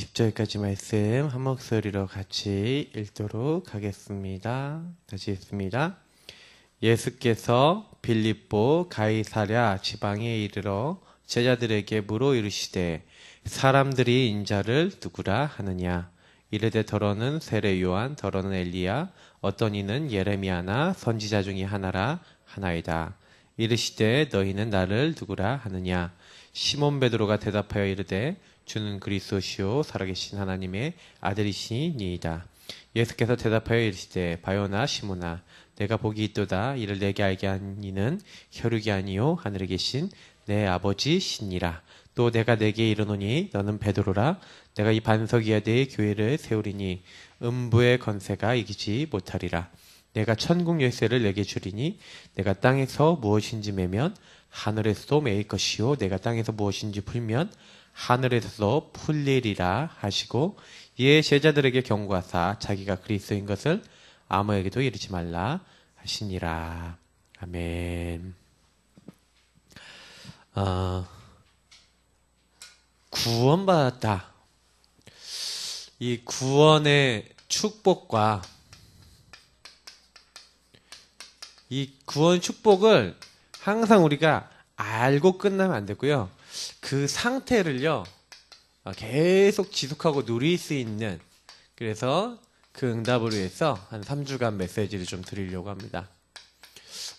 20절까지 말씀 한 목소리로 같이 읽도록 하겠습니다. 다시 읽습니다. 예수께서 빌립보 가이사랴 지방에 이르러 제자들에게 물어 이르시되 사람들이 인자를 누구라 하느냐. 이르되 더러는 세례 요한, 더러는 엘리야, 어떤 이는 예레미야나 선지자 중에 하나라 하나이다. 이르시되 너희는 나를 누구라 하느냐. 시몬 베드로가 대답하여 이르되 주는 그리스도시요 살아계신 하나님의 아들이시니이다. 예수께서 대답하여 이르시되 바요나 시몬아 내가 복이 있도다. 이를 내게 알게 한 이는 혈육이 아니요 하늘에 계신 내 아버지시니라. 또 내가 내게 이르노니 너는 베드로라. 내가 이 반석 위에 내 교회를 세우리니 음부의 권세가 이기지 못하리라. 내가 천국 열쇠를 내게 주리니 내가 땅에서 무엇인지 매면 하늘에서도 매일 것이요 내가 땅에서 무엇인지 풀면 하늘에서도 풀리리라 하시고 이에 제자들에게 경고하사 자기가 그리스도인 것을 아무에게도 이르지 말라 하시니라. 아멘. 구원받았다. 이 구원의 축복과 이 구원 축복을 항상 우리가 알고 끝나면 안 되고요. 그 상태를요, 계속 지속하고 누릴 수 있는, 그래서 그 응답을 위해서 한 3주간 메시지를 좀 드리려고 합니다.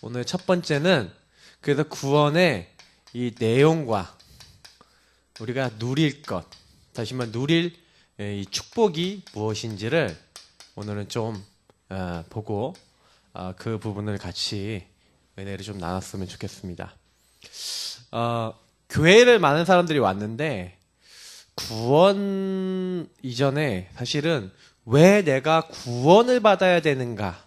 오늘 첫 번째는 그래서 구원의 이 내용과 우리가 누릴 것, 다시 말해 누릴 이 축복이 무엇인지를 오늘은 좀 보고 그 부분을 같이 은혜를 좀 나눴으면 좋겠습니다. 교회를 많은 사람들이 왔는데 구원 이전에 사실은 왜 내가 구원을 받아야 되는가?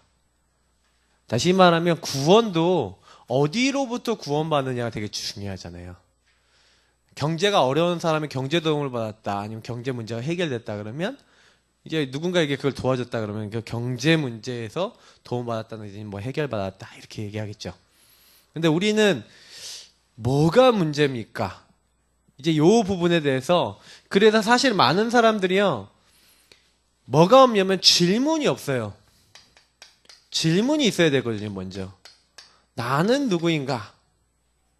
다시 말하면 구원도 어디로부터 구원받느냐가 되게 중요하잖아요. 경제가 어려운 사람이 경제 도움을 받았다, 아니면 경제 문제가 해결됐다 그러면 이제 누군가에게 그걸 도와줬다 그러면 그 경제 문제에서 도움받았다든지 뭐 해결받았다 이렇게 얘기하겠죠. 근데 우리는 뭐가 문제입니까? 이제 요 부분에 대해서 그래서 사실 많은 사람들이요, 뭐가 없냐면 질문이 없어요. 질문이 있어야 되거든요. 먼저 나는 누구인가?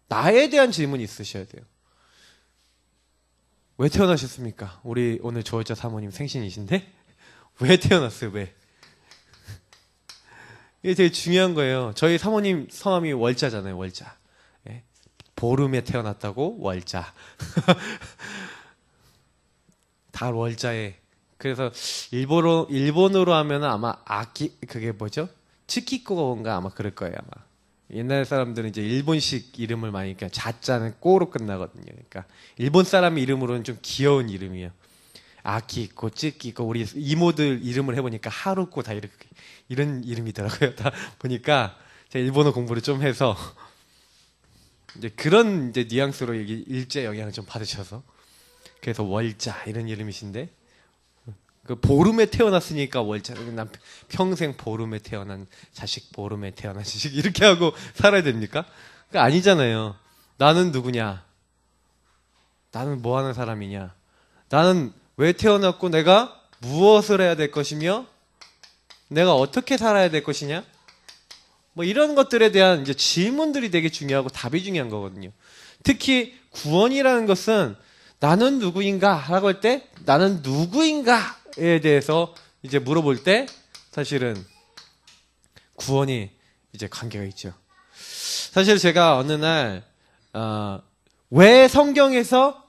나에 대한 질문이 있으셔야 돼요. 왜 태어나셨습니까? 우리 오늘 조월자 사모님 생신이신데 왜 태어났어요? 왜? 이게 되게 중요한 거예요. 저희 사모님 성함이 월자잖아요. 월자. 예? 보름에 태어났다고 월자. 다 월자에. 그래서 일본어로 하면 아마 그게 뭐죠? 츠키코가 아마 그럴 거예요. 아마 옛날 사람들은 이제 일본식 이름을 많이, 그러니까 자자는 꼬로 끝나거든요. 그러니까 일본 사람 이름으로는 좀 귀여운 이름이에요. 아키코, 츠키코. 우리 이모들 이름을 해보니까 하루코 다 이런 이름이더라고요. 다 보니까 제가 일본어 공부를 좀 해서 이제 그런 이제 뉘앙스로 일제 영향을 좀 받으셔서 그래서 월자 이런 이름이신데, 그 보름에 태어났으니까 월자. 난 평생 보름에 태어난 자식, 보름에 태어난 자식 이렇게 하고 살아야 됩니까? 그러니까 아니잖아요. 나는 누구냐? 나는 뭐 하는 사람이냐? 나는 왜 태어났고 내가 무엇을 해야 될 것이며 내가 어떻게 살아야 될 것이냐? 뭐 이런 것들에 대한 이제 질문들이 되게 중요하고 답이 중요한 거거든요. 특히 구원이라는 것은 나는 누구인가? 라고 할 때 나는 누구인가에 대해서 이제 물어볼 때 사실은 구원이 이제 관계가 있죠. 사실 제가 어느 날 왜 성경에서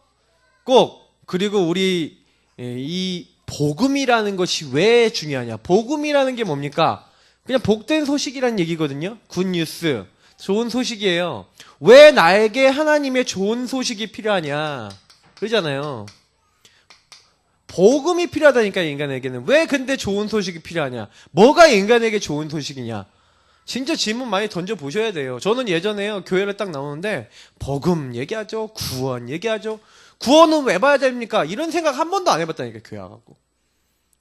꼭, 그리고 우리 이 복음이라는 것이 왜 중요하냐? 복음이라는 게 뭡니까? 그냥 복된 소식이란 얘기거든요. 굿뉴스, 좋은 소식이에요. 왜 나에게 하나님의 좋은 소식이 필요하냐? 그러잖아요. 복음이 필요하다니까, 인간에게는. 왜 근데 좋은 소식이 필요하냐? 뭐가 인간에게 좋은 소식이냐? 진짜 질문 많이 던져보셔야 돼요. 저는 예전에요, 교회를 딱 나오는데 복음 얘기하죠, 구원 얘기하죠. 구원은 왜 봐야 됩니까? 이런 생각 한 번도 안 해봤다니까, 교회 와갖고.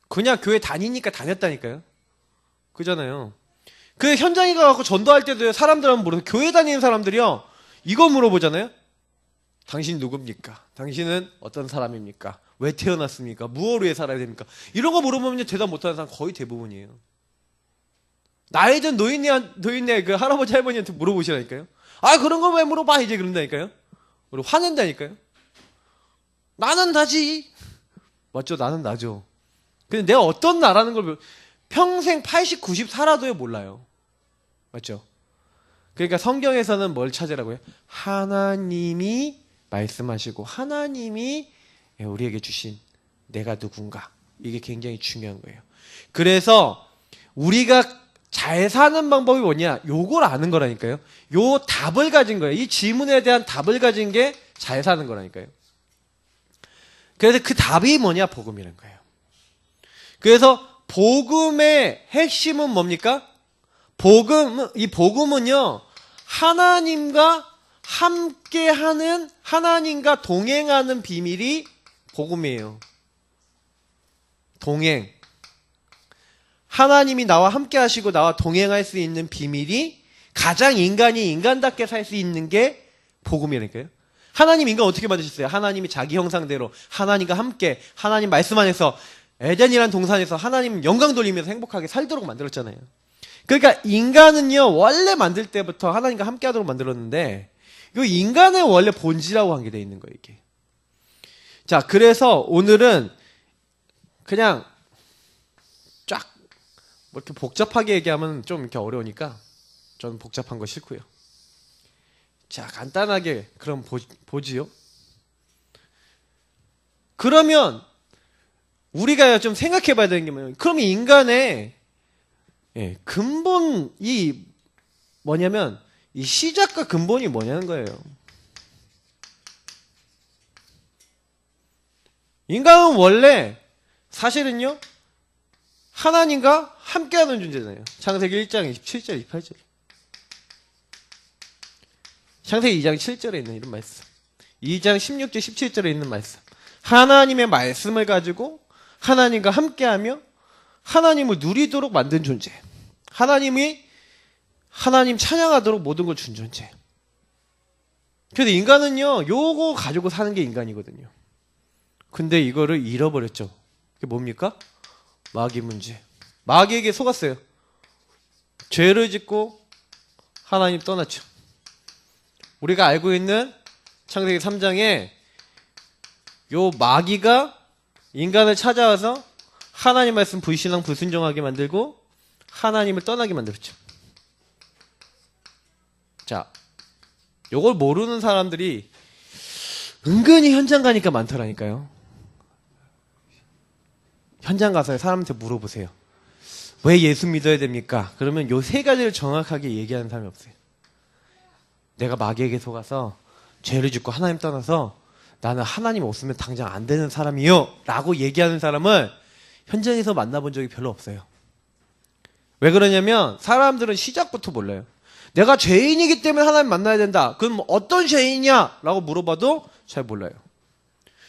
그냥 교회 다니니까 다녔다니까요. 그잖아요. 그 현장에 가갖고 전도할 때도요, 사람들한테 물어서, 교회 다니는 사람들이요, 이거 물어보잖아요. 당신 누굽니까? 당신은 어떤 사람입니까? 왜 태어났습니까? 무엇을 위해 살아야 됩니까? 이런 거 물어보면 대답 못하는 사람 거의 대부분이에요. 나이 든 노인네 그 할아버지 할머니한테 물어보시라니까요. 아, 그런 거 왜 물어봐? 이제 그런다니까요. 그리고 화낸다니까요. 나는 나지. 맞죠? 나는 나죠. 근데 내가 어떤 나라는 걸 평생 80, 90 살아도요 몰라요. 맞죠? 그러니까 성경에서는 뭘 찾으라고요? 하나님이 말씀하시고 하나님이 우리에게 주신 내가 누군가. 이게 굉장히 중요한 거예요. 그래서 우리가 잘 사는 방법이 뭐냐? 요걸 아는 거라니까요. 요 답을 가진 거예요. 이 질문에 대한 답을 가진 게 잘 사는 거라니까요. 그래서 그 답이 뭐냐? 복음이라는 거예요. 그래서 복음의 핵심은 뭡니까? 이 복음은요, 하나님과 함께하는, 하나님과 동행하는 비밀이 복음이에요. 동행. 하나님이 나와 함께 하시고 나와 동행할 수 있는 비밀이 가장 인간이 인간답게 살 수 있는 게 복음이라니까요. 하나님 인간 어떻게 만드셨어요? 하나님이 자기 형상대로 하나님과 함께 하나님 말씀 안에서 에덴이라는 동산에서 하나님 영광 돌리면서 행복하게 살도록 만들었잖아요. 그러니까 인간은요 원래 만들 때부터 하나님과 함께 하도록 만들었는데 이 인간의 원래 본질이라고 한 게 돼 있는 거예요 이게. 자, 그래서 오늘은 그냥 쫙 뭐 이렇게 복잡하게 얘기하면 좀 이렇게 어려우니까 저는 복잡한 거 싫고요. 자, 간단하게 그럼 보지요. 그러면 우리가 좀 생각해 봐야 되는 게 뭐냐면, 그럼 인간의 근본이 뭐냐면, 이 시작과 근본이 뭐냐는 거예요. 인간은 원래 사실은요, 하나님과 함께하는 존재잖아요. 창세기 1장 27절, 28절. 창세기 2장 7절에 있는 이런 말씀. 2장 16절, 17절에 있는 말씀. 하나님의 말씀을 가지고 하나님과 함께하며 하나님을 누리도록 만든 존재. 하나님이 하나님 찬양하도록 모든 걸 준 존재. 그래서 인간은요, 요거 가지고 사는 게 인간이거든요. 근데 이거를 잃어버렸죠. 그게 뭡니까? 마귀 문제. 마귀에게 속았어요. 죄를 짓고 하나님 떠났죠. 우리가 알고 있는 창세기 3장에 요 마귀가 인간을 찾아와서 하나님 말씀 불신앙 불순종하게 만들고 하나님을 떠나게 만들었죠. 자, 요걸 모르는 사람들이 은근히 현장 가니까 많더라니까요. 현장 가서 사람한테 물어보세요. 왜 예수 믿어야 됩니까? 그러면 요 세 가지를 정확하게 얘기하는 사람이 없어요. 내가 마귀에게 속아서 죄를 짓고 하나님 떠나서 나는 하나님 없으면 당장 안 되는 사람이요 라고 얘기하는 사람을 현장에서 만나본 적이 별로 없어요. 왜 그러냐면 사람들은 시작부터 몰라요. 내가 죄인이기 때문에 하나님 만나야 된다. 그럼 어떤 죄인이냐? 라고 물어봐도 잘 몰라요.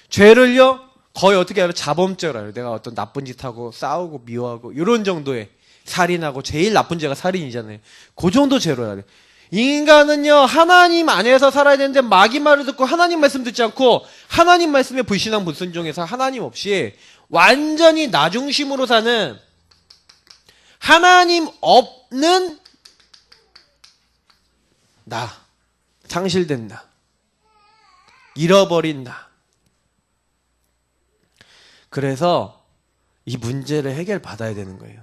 죄를요 거의 어떻게 알아요? 자범죄를 알아요. 내가 어떤 나쁜 짓 하고 싸우고 미워하고 이런 정도의, 살인하고 제일 나쁜 죄가 살인이잖아요. 그 정도 죄로 알아요. 인간은요 하나님 안에서 살아야 되는데 마귀 말을 듣고 하나님 말씀 듣지 않고 하나님 말씀에 불신앙 불순종해서 하나님 없이 완전히 나 중심으로 사는, 하나님 없는 나, 상실된다, 잃어버린다. 그래서 이 문제를 해결받아야 되는 거예요.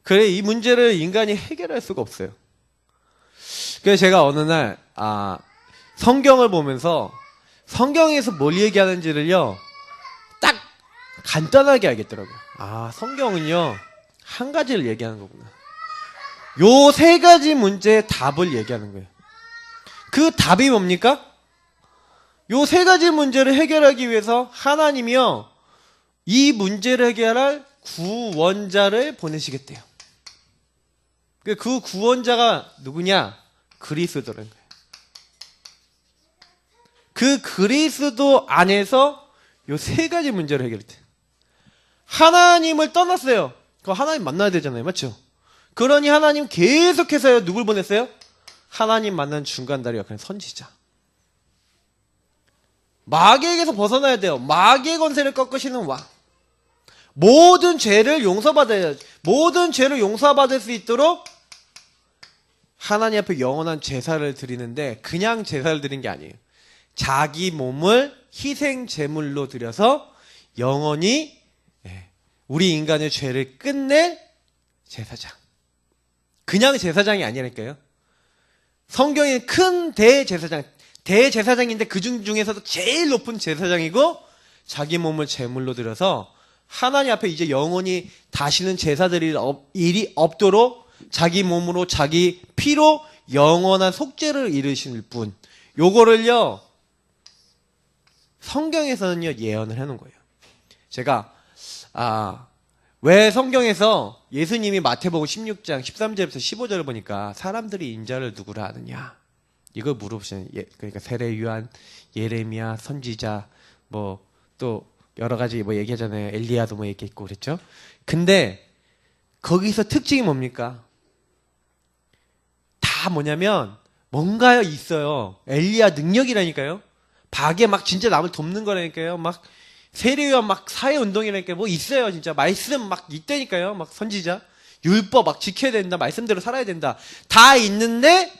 그래, 이 문제를 인간이 해결할 수가 없어요. 그래서 제가 어느 날 성경을 보면서 성경에서 뭘 얘기하는지를요 딱 간단하게 알겠더라고요. 성경은요 한 가지를 얘기하는 거구나. 요 세 가지 문제의 답을 얘기하는 거예요. 그 답이 뭡니까? 요 세 가지 문제를 해결하기 위해서 하나님이요 이 문제를 해결할 구원자를 보내시겠대요. 그 구원자가 누구냐? 그리스도라는 거예요. 그 그리스도 안에서 요 세 가지 문제를 해결했대요. 하나님을 떠났어요. 그 하나님 만나야 되잖아요. 맞죠? 그러니 하나님 계속해서요 누굴 보냈어요? 하나님 만난 중간다리 역할의 선지자. 마귀에게서 벗어나야 돼요. 마귀의 권세를 꺾으시는 왕. 모든 죄를 용서받아야, 모든 죄를 용서받을 수 있도록 하나님 앞에 영원한 제사를 드리는데, 그냥 제사를 드린 게 아니에요. 자기 몸을 희생 제물로 드려서 영원히 우리 인간의 죄를 끝낼 제사장. 그냥 제사장이 아니라니까요. 성경에 큰 대제사장, 대제사장인데 그 중에서도 제일 높은 제사장이고, 자기 몸을 제물로 드려서 하나님 앞에 이제 영원히 다시는 제사 드릴 일이 없도록 자기 몸으로 자기 피로 영원한 속죄를 이루실 분. 요거를요, 성경에서는요 예언을 해놓은 거예요. 제가 왜 성경에서 예수님이 마태복음 16장 13절부터 15절을 보니까 사람들이 인자를 누구라 하느냐, 이걸 물어보시는, 그러니까 세례 요한, 예레미야, 선지자, 뭐 또 여러 가지 뭐 얘기하잖아요. 엘리야도 뭐 얘기했고 그랬죠. 근데 거기서 특징이 뭡니까? 다 뭐냐면 뭔가 있어요. 엘리야 능력이라니까요. 박에 막 진짜 남을 돕는 거라니까요. 막 세례요한 막 사회운동이라니까요. 뭐 있어요. 진짜 말씀 막 있다니까요. 막 선지자 율법 막 지켜야 된다, 말씀대로 살아야 된다, 다 있는데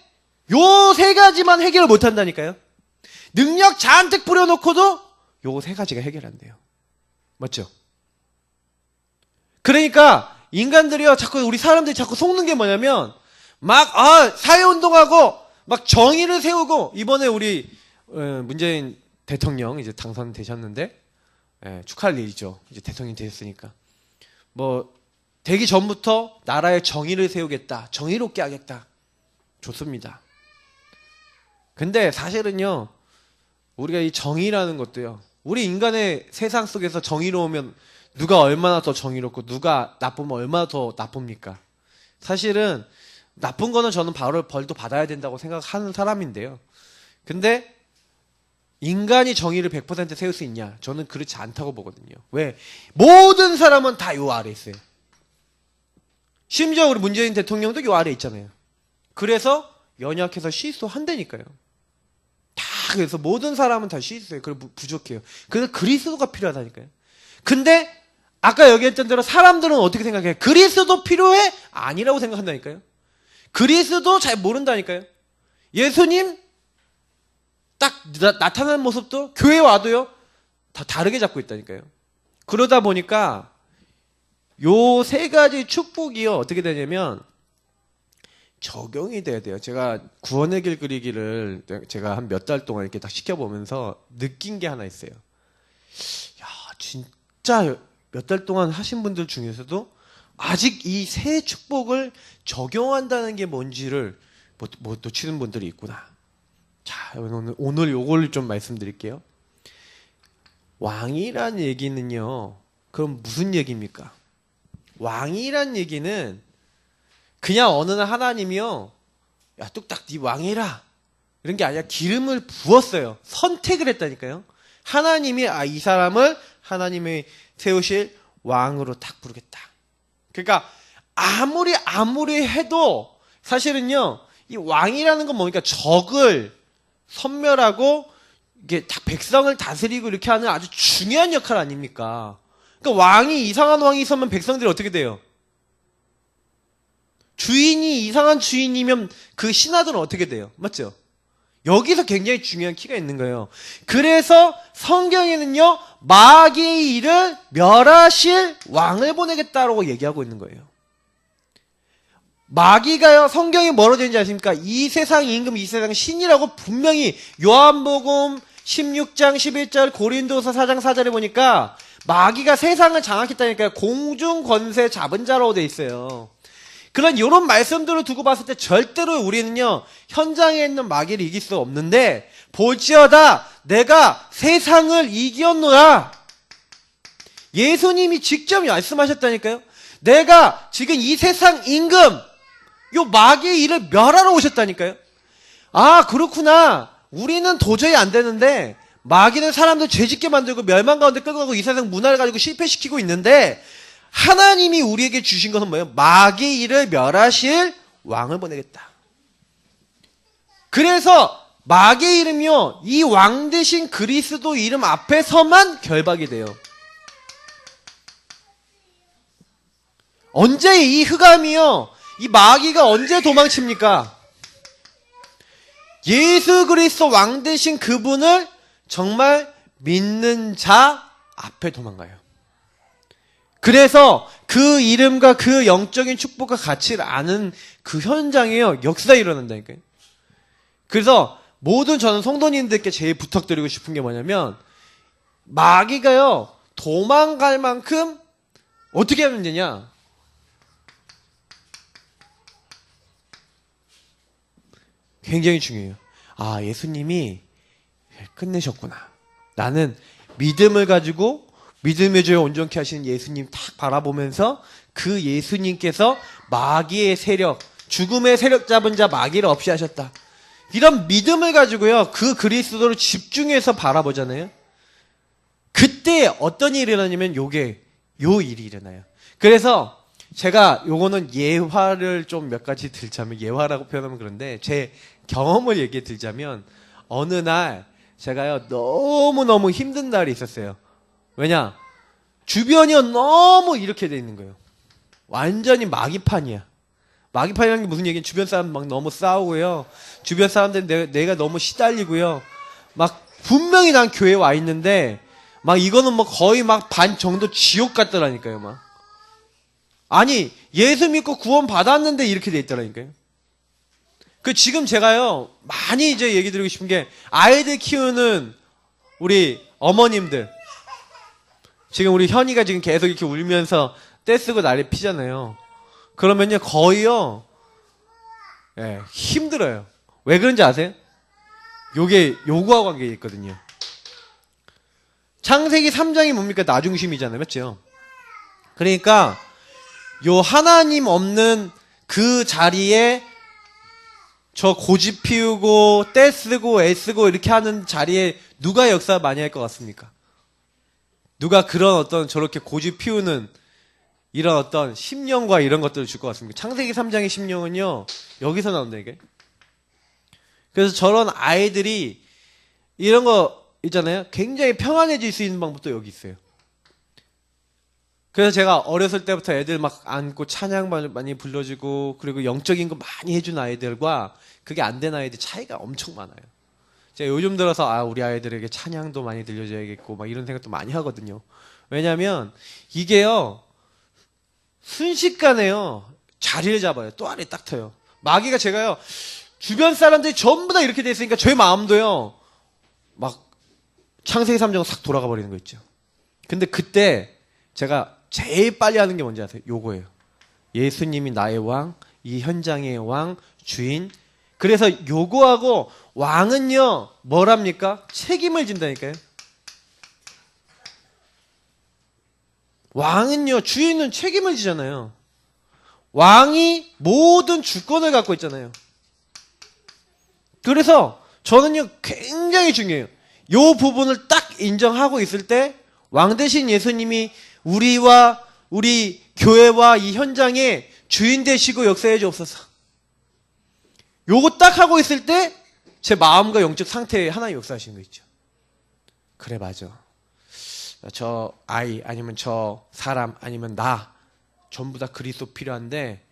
요 세 가지만 해결을 못 한다니까요. 능력 잔뜩 뿌려놓고도 요 세 가지가 해결 안 돼요. 맞죠? 그러니까 인간들이요, 자꾸 우리 사람들이 자꾸 속는 게 뭐냐면 막 사회운동하고 막 정의를 세우고, 이번에 우리 문재인 대통령 이제 당선되셨는데, 축하할 일이죠. 이제 대통령이 되셨으니까. 뭐 되기 전부터 나라의 정의를 세우겠다, 정의롭게 하겠다. 좋습니다. 근데 사실은요, 우리가 이 정의라는 것도요, 우리 인간의 세상 속에서 정의로우면 누가 얼마나 더 정의롭고 누가 나쁘면 얼마나 더 나쁩니까? 사실은 나쁜 거는 저는 바로 벌도 받아야 된다고 생각하는 사람인데요. 근데 인간이 정의를 100% 세울 수 있냐? 저는 그렇지 않다고 보거든요. 왜? 모든 사람은 다 요 아래 있어요. 심지어 우리 문재인 대통령도 요 아래 있잖아요. 그래서 연약해서 실수한다니까요. 다, 그래서 모든 사람은 다 실수해요. 그리고 부족해요. 그래서 그리스도가 필요하다니까요. 근데 아까 얘기했던 대로 사람들은 어떻게 생각해요? 그리스도 필요해? 아니라고 생각한다니까요. 그리스도 잘 모른다니까요. 예수님 딱 나타나는 모습도 교회 와도요 다 다르게 잡고 있다니까요. 그러다 보니까 요 세 가지 축복이요 어떻게 되냐면 적용이 돼야 돼요. 제가 구원의 길 그리기를 제가 한 몇 달 동안 이렇게 딱 시켜보면서 느낀 게 하나 있어요. 야, 진짜 몇 달 동안 하신 분들 중에서도 아직 이 세 축복을 적용한다는 게 뭔지를 못 놓치는 분들이 있구나. 자, 오늘 요걸 좀 말씀드릴게요. 왕이란 얘기는요, 그럼 무슨 얘기입니까? 왕이란 얘기는 그냥 어느 날 하나님이요, 야, 뚝딱 네 왕이라 이런 게 아니라 기름을 부었어요. 선택을 했다니까요. 하나님이 이 사람을 하나님이 세우실 왕으로 딱 부르겠다. 그러니까 아무리 해도 사실은요, 이 왕이라는 건 뭡니까? 적을 섬멸하고 이게 다 백성을 다스리고 이렇게 하는 아주 중요한 역할 아닙니까? 그러니까 왕이, 이상한 왕이 있으면 백성들이 어떻게 돼요? 주인이 이상한 주인이면 그 신하들은 어떻게 돼요? 맞죠? 여기서 굉장히 중요한 키가 있는 거예요. 그래서 성경에는요, 마귀의 일을 멸하실 왕을 보내겠다라고 얘기하고 있는 거예요. 마귀가요, 성경이 뭐로 되는지 아십니까? 이 세상 임금, 이 세상 신이라고 분명히 요한복음 16장 11절, 고린도서 4장 4절에 보니까 마귀가 세상을 장악했다니까요. 공중 권세 잡은 자라고 돼 있어요. 그런 이런 말씀들을 두고 봤을 때 절대로 우리는요, 현장에 있는 마귀를 이길 수 없는데, 볼지어다 내가 세상을 이겼노라. 예수님이 직접 말씀하셨다니까요. 내가 지금 이 세상 임금, 요 마귀의 일을 멸하러 오셨다니까요. 아, 그렇구나. 우리는 도저히 안 되는데 마귀는 사람들 죄짓게 만들고 멸망 가운데 끌고 가고 이 세상 문화를 가지고 실패시키고 있는데, 하나님이 우리에게 주신 것은 뭐예요? 마귀의 일을 멸하실 왕을 보내겠다. 그래서 마귀의 이름이요, 이 왕 대신 그리스도 이름 앞에서만 결박이 돼요. 언제 이 흑암이요, 이 마귀가 언제 도망칩니까? 예수 그리스도 왕 대신 그분을 정말 믿는 자 앞에 도망가요. 그래서 그 이름과 그 영적인 축복과 가치를 아는 그 현장에요, 역사가 일어난다니까요. 그래서 모든 저는 성도님들께 제일 부탁드리고 싶은 게 뭐냐면, 마귀가요, 도망갈 만큼 어떻게 하면 되냐? 굉장히 중요해요. 아, 예수님이 끝내셨구나. 나는 믿음을 가지고 믿음의 죄 온전케 하시는 예수님 딱 바라보면서 그 예수님께서 마귀의 세력, 죽음의 세력 잡은 자 마귀를 없이 하셨다. 이런 믿음을 가지고요, 그 그리스도를 집중해서 바라보잖아요. 그때 어떤 일이 일어나냐면 요 일이 일어나요. 그래서 제가 요거는 예화를 좀 몇 가지 들자면, 예화라고 표현하면 그런데 제 경험을 얘기해 드리자면, 어느 날 제가요 너무너무 힘든 날이 있었어요. 왜냐? 주변이 너무 이렇게 돼 있는 거예요. 완전히 마귀판이야. 마귀판이라는 게 무슨 얘기냐? 주변 사람 막 너무 싸우고요, 주변 사람들 내가 너무 시달리고요, 막 분명히 난 교회에 와 있는데 막 이거는 뭐 거의 막 반 정도 지옥 같더라니까요. 막 아니, 예수 믿고 구원 받았는데 이렇게 돼 있더라니까요. 그 지금 제가요 많이 이제 얘기 드리고 싶은 게, 아이들 키우는 우리 어머님들, 지금 우리 현이가 지금 계속 이렇게 울면서 떼쓰고 난리 피잖아요. 그러면요 거의요, 예, 힘들어요. 왜 그런지 아세요? 요게 요거와 관계 있거든요. 창세기 3장이 뭡니까? 나 중심이잖아요, 맞죠? 그러니까 요 하나님 없는 그 자리에 저 고집 피우고 떼쓰고 애쓰고 이렇게 하는 자리에 누가 역사 많이 할 것 같습니까? 누가 그런 어떤 저렇게 고집 피우는 이런 어떤 심령과 이런 것들을 줄 것 같습니까? 창세기 3장의 심령은요 여기서 나온다 이게. 그래서 저런 아이들이 이런 거 있잖아요, 굉장히 평안해질 수 있는 방법도 여기 있어요. 그래서 제가 어렸을 때부터 애들 막 안고 찬양 많이 불러주고, 그리고 영적인 거 많이 해준 아이들과 그게 안 된 아이들 차이가 엄청 많아요. 제가 요즘 들어서 우리 아이들에게 찬양도 많이 들려줘야겠고 막 이런 생각도 많이 하거든요. 왜냐면 이게요 순식간에요 자리를 잡아요. 또 아래 딱 터요. 마귀가, 제가요 주변 사람들이 전부 다 이렇게 돼 있으니까 저희 마음도요 막 창세기 3장으로 싹 돌아가 버리는 거 있죠. 근데 그때 제가 제일 빨리 하는 게 뭔지 아세요? 요거예요. 예수님이 나의 왕, 이 현장의 왕, 주인. 그래서 요거하고, 왕은요 뭐랍니까? 책임을 진다니까요. 왕은요, 주인은 책임을 지잖아요. 왕이 모든 주권을 갖고 있잖아요. 그래서 저는요 굉장히 중요해요. 요 부분을 딱 인정하고 있을 때, 왕 대신 예수님이 우리와 우리 교회와 이 현장에 주인 되시고 역사해 주옵소서. 요거 딱 하고 있을 때 제 마음과 영적 상태에 하나님 역사하시는 거 있죠. 그래, 맞아. 저 아이 아니면 저 사람 아니면 나 전부 다 그리스도 필요한데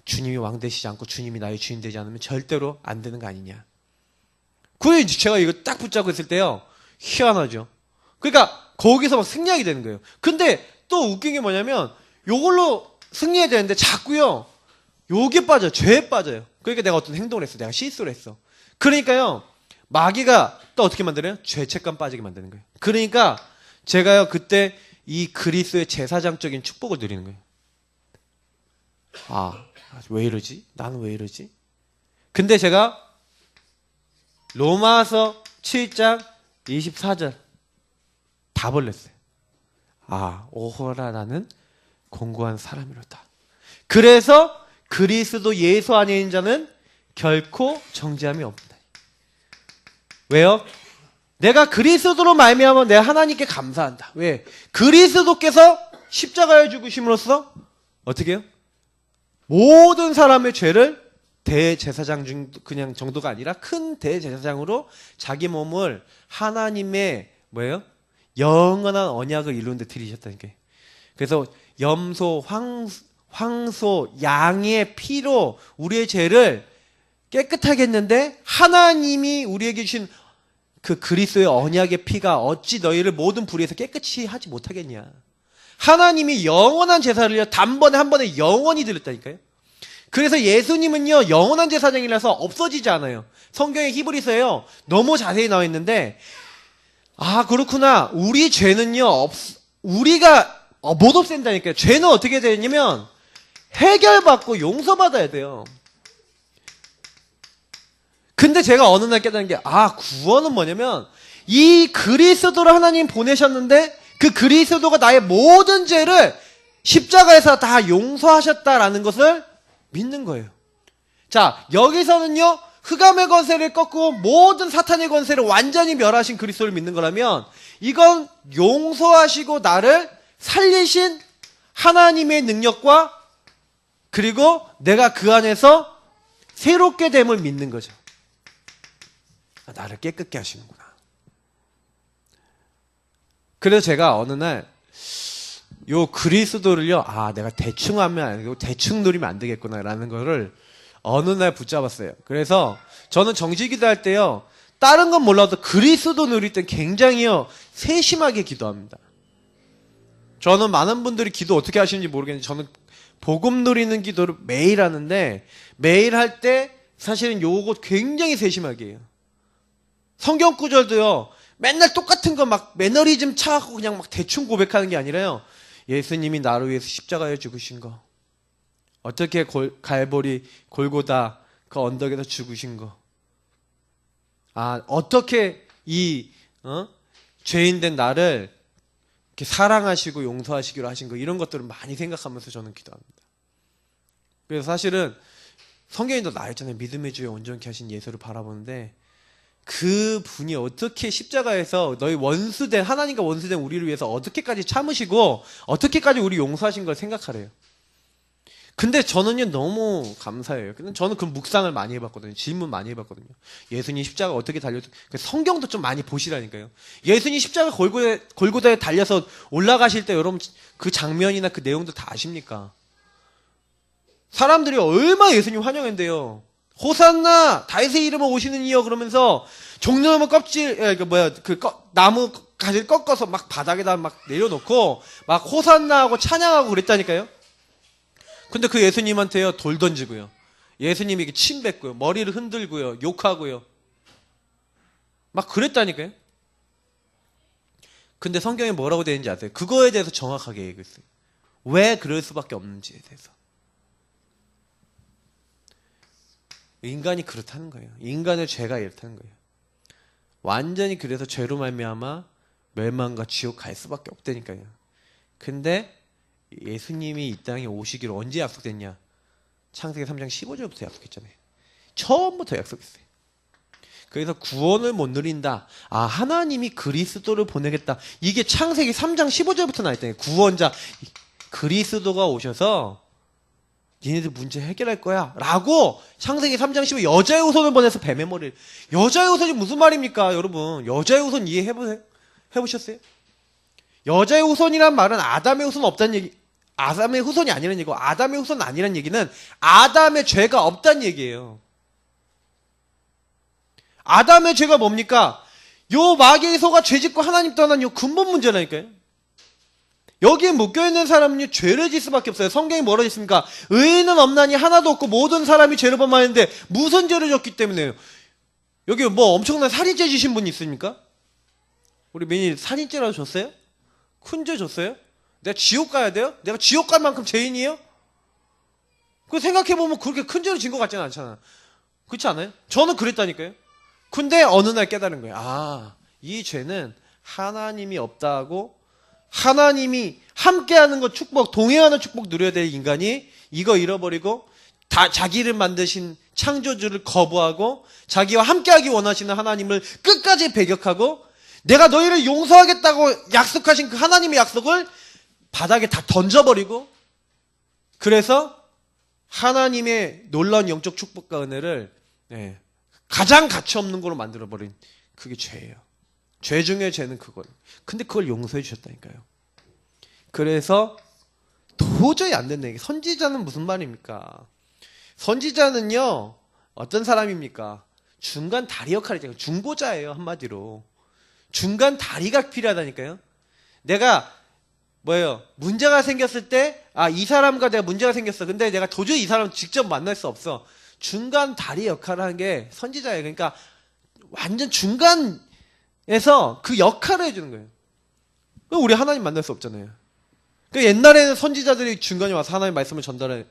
주님이 왕 되시지 않고 주님이 나의 주인 되지 않으면 절대로 안 되는 거 아니냐. 그래, 제가 이거 딱 붙잡고 있을 때요 희한하죠. 그러니까 거기서 막 승리하게 되는 거예요. 근데 또 웃긴 게 뭐냐면, 요걸로 승리해야 되는데 자꾸요 요게 빠져요. 죄에 빠져요. 그러니까 내가 어떤 행동을 했어, 내가 실수를 했어. 그러니까요 마귀가 또 어떻게 만들어요? 죄책감 빠지게 만드는 거예요. 그러니까 제가요 그때 이 그리스도의 제사장적인 축복을 누리는 거예요. 왜 이러지? 나는 왜 이러지? 근데 제가 로마서 7장 24절 답을 냈어요. 오호라 나는 공고한 사람이로다. 그래서 그리스도 예수 안에 있는 자는 결코 정죄함이 없다. 왜요? 내가 그리스도로 말미암아 내가 하나님께 감사한다. 왜? 그리스도께서 십자가에 죽으심으로써 어떻게 해요? 모든 사람의 죄를 대제사장 중 그냥 정도가 아니라 큰 대제사장으로 자기 몸을 하나님의 뭐예요? 영원한 언약을 이루는 데 들이셨다니까요. 그래서 염소, 황소, 양의 피로 우리의 죄를 깨끗하게 했는데 하나님이 우리에게 주신 그 그리스도의 언약의 피가 어찌 너희를 모든 불의에서 깨끗이 하지 못하겠냐. 하나님이 영원한 제사를요 단번에 한 번에 영원히 드렸다니까요. 그래서 예수님은요 영원한 제사장이라서 없어지지 않아요. 성경의 히브리서에요 너무 자세히 나와 있는데 아 그렇구나. 우리 죄는요 우리가 못 없앤다니까요. 죄는 어떻게 되냐면 해결받고 용서받아야 돼요. 근데 제가 어느 날 깨달은 게 구원은 뭐냐면 이 그리스도를 하나님 보내셨는데 그 그리스도가 나의 모든 죄를 십자가에서 다 용서하셨다라는 것을 믿는 거예요. 자, 여기서는요 흑암의 권세를 꺾고 모든 사탄의 권세를 완전히 멸하신 그리스도를 믿는 거라면 이건 용서하시고 나를 살리신 하나님의 능력과 그리고 내가 그 안에서 새롭게 됨을 믿는 거죠. 나를 깨끗게 하시는구나. 그래서 제가 어느 날 요 그리스도를요 내가 대충 하면 안 되고 대충 누리면 안 되겠구나라는 거를 어느 날 붙잡았어요. 그래서 저는 정직기도 할 때요 다른 건 몰라도 그리스도 누릴 땐 굉장히요 세심하게 기도합니다. 저는 많은 분들이 기도 어떻게 하시는지 모르겠는데 저는 복음 누리는 기도를 매일 하는데 매일 할 때 사실은 요거 굉장히 세심하게 해요. 성경 구절도요 맨날 똑같은 거 막 매너리즘 차갖고 그냥 막 대충 고백하는 게 아니라요 예수님이 나를 위해서 십자가에 죽으신 거 어떻게 갈보리 골고다 그 언덕에서 죽으신 거 어떻게 이 죄인된 나를 이렇게 사랑하시고 용서하시기로 하신 거 이런 것들을 많이 생각하면서 저는 기도합니다. 그래서 사실은 성경이 더 나있잖아요. 믿음의 주에 온전케 하신 예수를 바라보는데 그 분이 어떻게 십자가에서 너희 원수된 하나님과 원수된 우리를 위해서 어떻게까지 참으시고 어떻게까지 우리 용서하신 걸 생각하래요. 근데 저는요 너무 감사해요. 근데 저는 그 묵상을 많이 해봤거든요. 질문 많이 해봤거든요. 예수님 십자가 어떻게 달려서 성경도 좀 많이 보시라니까요. 예수님 십자가 골고다에 달려서 올라가실 때 여러분 그 장면이나 그 내용도 다 아십니까? 사람들이 얼마나 예수님 환영했는데요. 호산나 다윗의 이름으로 오시는 이여 그러면서 종려나무 껍질 나무 가지를 꺾어서 막 바닥에다 막 내려놓고 막 호산나 하고 찬양하고 그랬다니까요. 근데 그 예수님한테요 돌 던지고요 예수님에게 침 뱉고요 머리를 흔들고요 욕하고요 막 그랬다니까요. 근데 성경에 뭐라고 되어 있는지 아세요? 그거에 대해서 정확하게 얘기했어요. 왜 그럴 수밖에 없는지에 대해서. 인간이 그렇다는 거예요. 인간의 죄가 이렇다는 거예요. 완전히 그래서 죄로 말미암아 멸망과 지옥 갈 수밖에 없다니까요. 근데 예수님이 이 땅에 오시기로 언제 약속됐냐? 창세기 3장 15절부터 약속했잖아요. 처음부터 약속했어요. 그래서 구원을 못 누린다. 하나님이 그리스도를 보내겠다. 이게 창세기 3장 15절부터 나왔잖아요. 구원자 그리스도가 오셔서 니네들 문제 해결할 거야 라고 창세기 3장 15 여자의 후손을 보내서 뱀의 머리를. 여자의 후손이 무슨 말입니까 여러분? 여자의 후손 해보셨어요? 여자의 후손이란 말은 아담의 후손 없다는 얘기, 아담의 후손이 아니라는 얘기고 아담의 후손 아니라는 얘기는 아담의 죄가 없다는 얘기예요. 아담의 죄가 뭡니까? 요 마귀의 소가 죄짓고 하나님 떠난 요 근본 문제라니까요. 여기에 묶여있는 사람은요 죄를 짓을 수밖에 없어요. 성경이 뭐라고 했습니까? 의인은 없나니 하나도 없고 모든 사람이 죄를 범하는데 무슨 죄를 졌기 때문에요? 여기 뭐 엄청난 살인죄 지신 분 있습니까? 우리 민이 살인죄라도 줬어요? 큰 죄 줬어요? 내가 지옥 가야 돼요? 내가 지옥 갈 만큼 죄인이에요? 그 생각해보면 그렇게 큰 죄를 진 것 같지는 않잖아. 그렇지 않아요? 저는 그랬다니까요. 근데 어느 날 깨달은 거예요. 이 죄는 하나님이 없다고 하나님이 함께하는 것 축복, 동행하는 축복 누려야 될 인간이 이거 잃어버리고 다 자기를 만드신 창조주를 거부하고 자기와 함께하기 원하시는 하나님을 끝까지 배격하고 내가 너희를 용서하겠다고 약속하신 그 하나님의 약속을 바닥에 다 던져버리고 그래서 하나님의 놀라운 영적 축복과 은혜를 가장 가치 없는 걸로 만들어버린 그게 죄예요. 죄 중에 죄는 그거예요. 근데 그걸 용서해 주셨다니까요. 그래서 도저히 안 된다. 선지자는 무슨 말입니까? 선지자는요, 어떤 사람입니까? 중간 다리 역할이잖아요. 중보자예요, 한마디로. 중간 다리가 필요하다니까요. 내가 문제가 생겼을 때, 이 사람과 내가 문제가 생겼어. 근데 내가 도저히 이 사람 직접 만날 수 없어. 중간 다리 역할을 하는 게 선지자예요. 그러니까 완전 중간에서 그 역할을 해주는 거예요. 우리 하나님 만날 수 없잖아요. 그러니까 옛날에는 선지자들이 중간에 와서 하나님 말씀을 전달해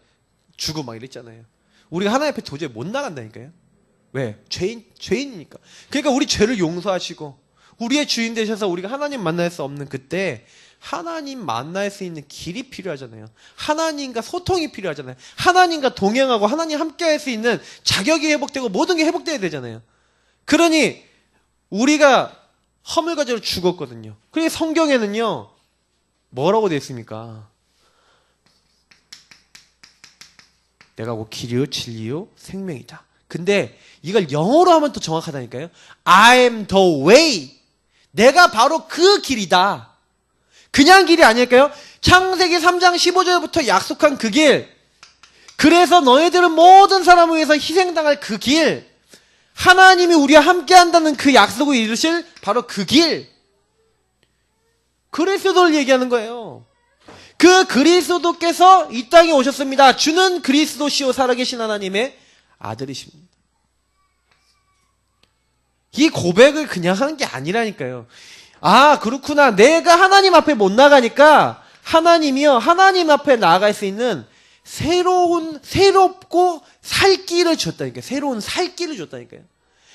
주고 막 이랬잖아요. 우리가 하나님 앞에 도저히 못 나간다니까요. 왜? 죄인이니까. 그러니까 우리 죄를 용서하시고 우리의 주인 되셔서 우리가 하나님 만날 수 없는 그때 하나님 만날 수 있는 길이 필요하잖아요. 하나님과 소통이 필요하잖아요. 하나님과 동행하고 하나님 함께 할 수 있는 자격이 회복되고 모든 게 회복돼야 되잖아요. 그러니 우리가 허물가지로 죽었거든요. 그래서 성경에는요, 뭐라고 되어 있습니까? 내가 곧 길이요 진리요 생명이다. 근데 이걸 영어로 하면 더 정확하다니까요. I am the way. 내가 바로 그 길이다. 그냥 길이 아닐까요? 창세기 3장 15절부터 약속한 그 길. 그래서 너희들은 모든 사람을 위해서 희생당할 그 길. 하나님이 우리와 함께 한다는 그 약속을 이루실 바로 그 길. 그리스도를 얘기하는 거예요. 그 그리스도께서 이 땅에 오셨습니다. 주는 그리스도시요 살아계신 하나님의 아들이십니다. 이 고백을 그냥 하는 게 아니라니까요. 그렇구나. 내가 하나님 앞에 못 나가니까 하나님이요, 하나님 앞에 나아갈 수 있는 새롭고 살 길을 줬다니까요. 새로운 살 길을 줬다니까요.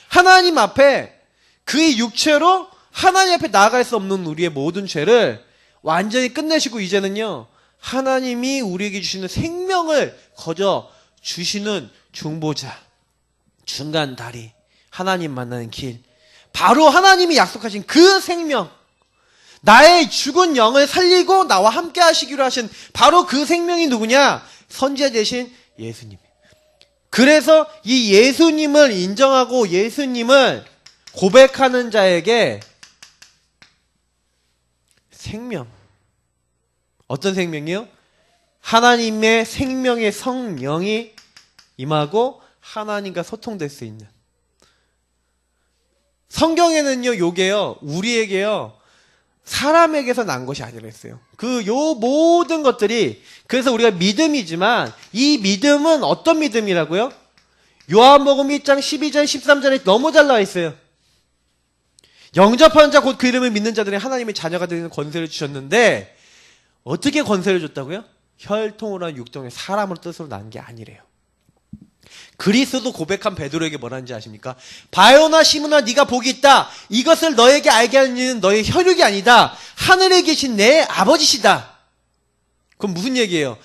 하나님 앞에 그의 육체로 하나님 앞에 나아갈 수 없는 우리의 모든 죄를 완전히 끝내시고 이제는요, 하나님이 우리에게 주시는 생명을 거저 주시는 중보자, 중간 다리, 하나님 만나는 길, 바로 하나님이 약속하신 그 생명, 나의 죽은 영을 살리고 나와 함께 하시기로 하신 바로 그 생명이 누구냐? 선지자 되신 예수님. 그래서 이 예수님을 인정하고 예수님을 고백하는 자에게 생명, 어떤 생명이요? 하나님의 생명의 성령이 임하고 하나님과 소통될 수 있는. 성경에는요, 요게요, 우리에게요, 사람에게서 난 것이 아니라 했어요. 요 모든 것들이, 그래서 우리가 믿음이지만, 이 믿음은 어떤 믿음이라고요? 요한복음 1장 12절 13절에 너무 잘 나와 있어요. 영접하는 자 곧 그 이름을 믿는 자들이 하나님의 자녀가 되는 권세를 주셨는데, 어떻게 권세를 줬다고요? 혈통으로 육통의 사람으로 뜻으로 난 게 아니래요. 그리스도 고백한 베드로에게 뭐라는지 아십니까? 바요나 시므나 네가 복이 있다. 이것을 너에게 알게 하는 이는 너의 혈육이 아니다. 하늘에 계신 내 아버지시다. 그럼 무슨 얘기예요?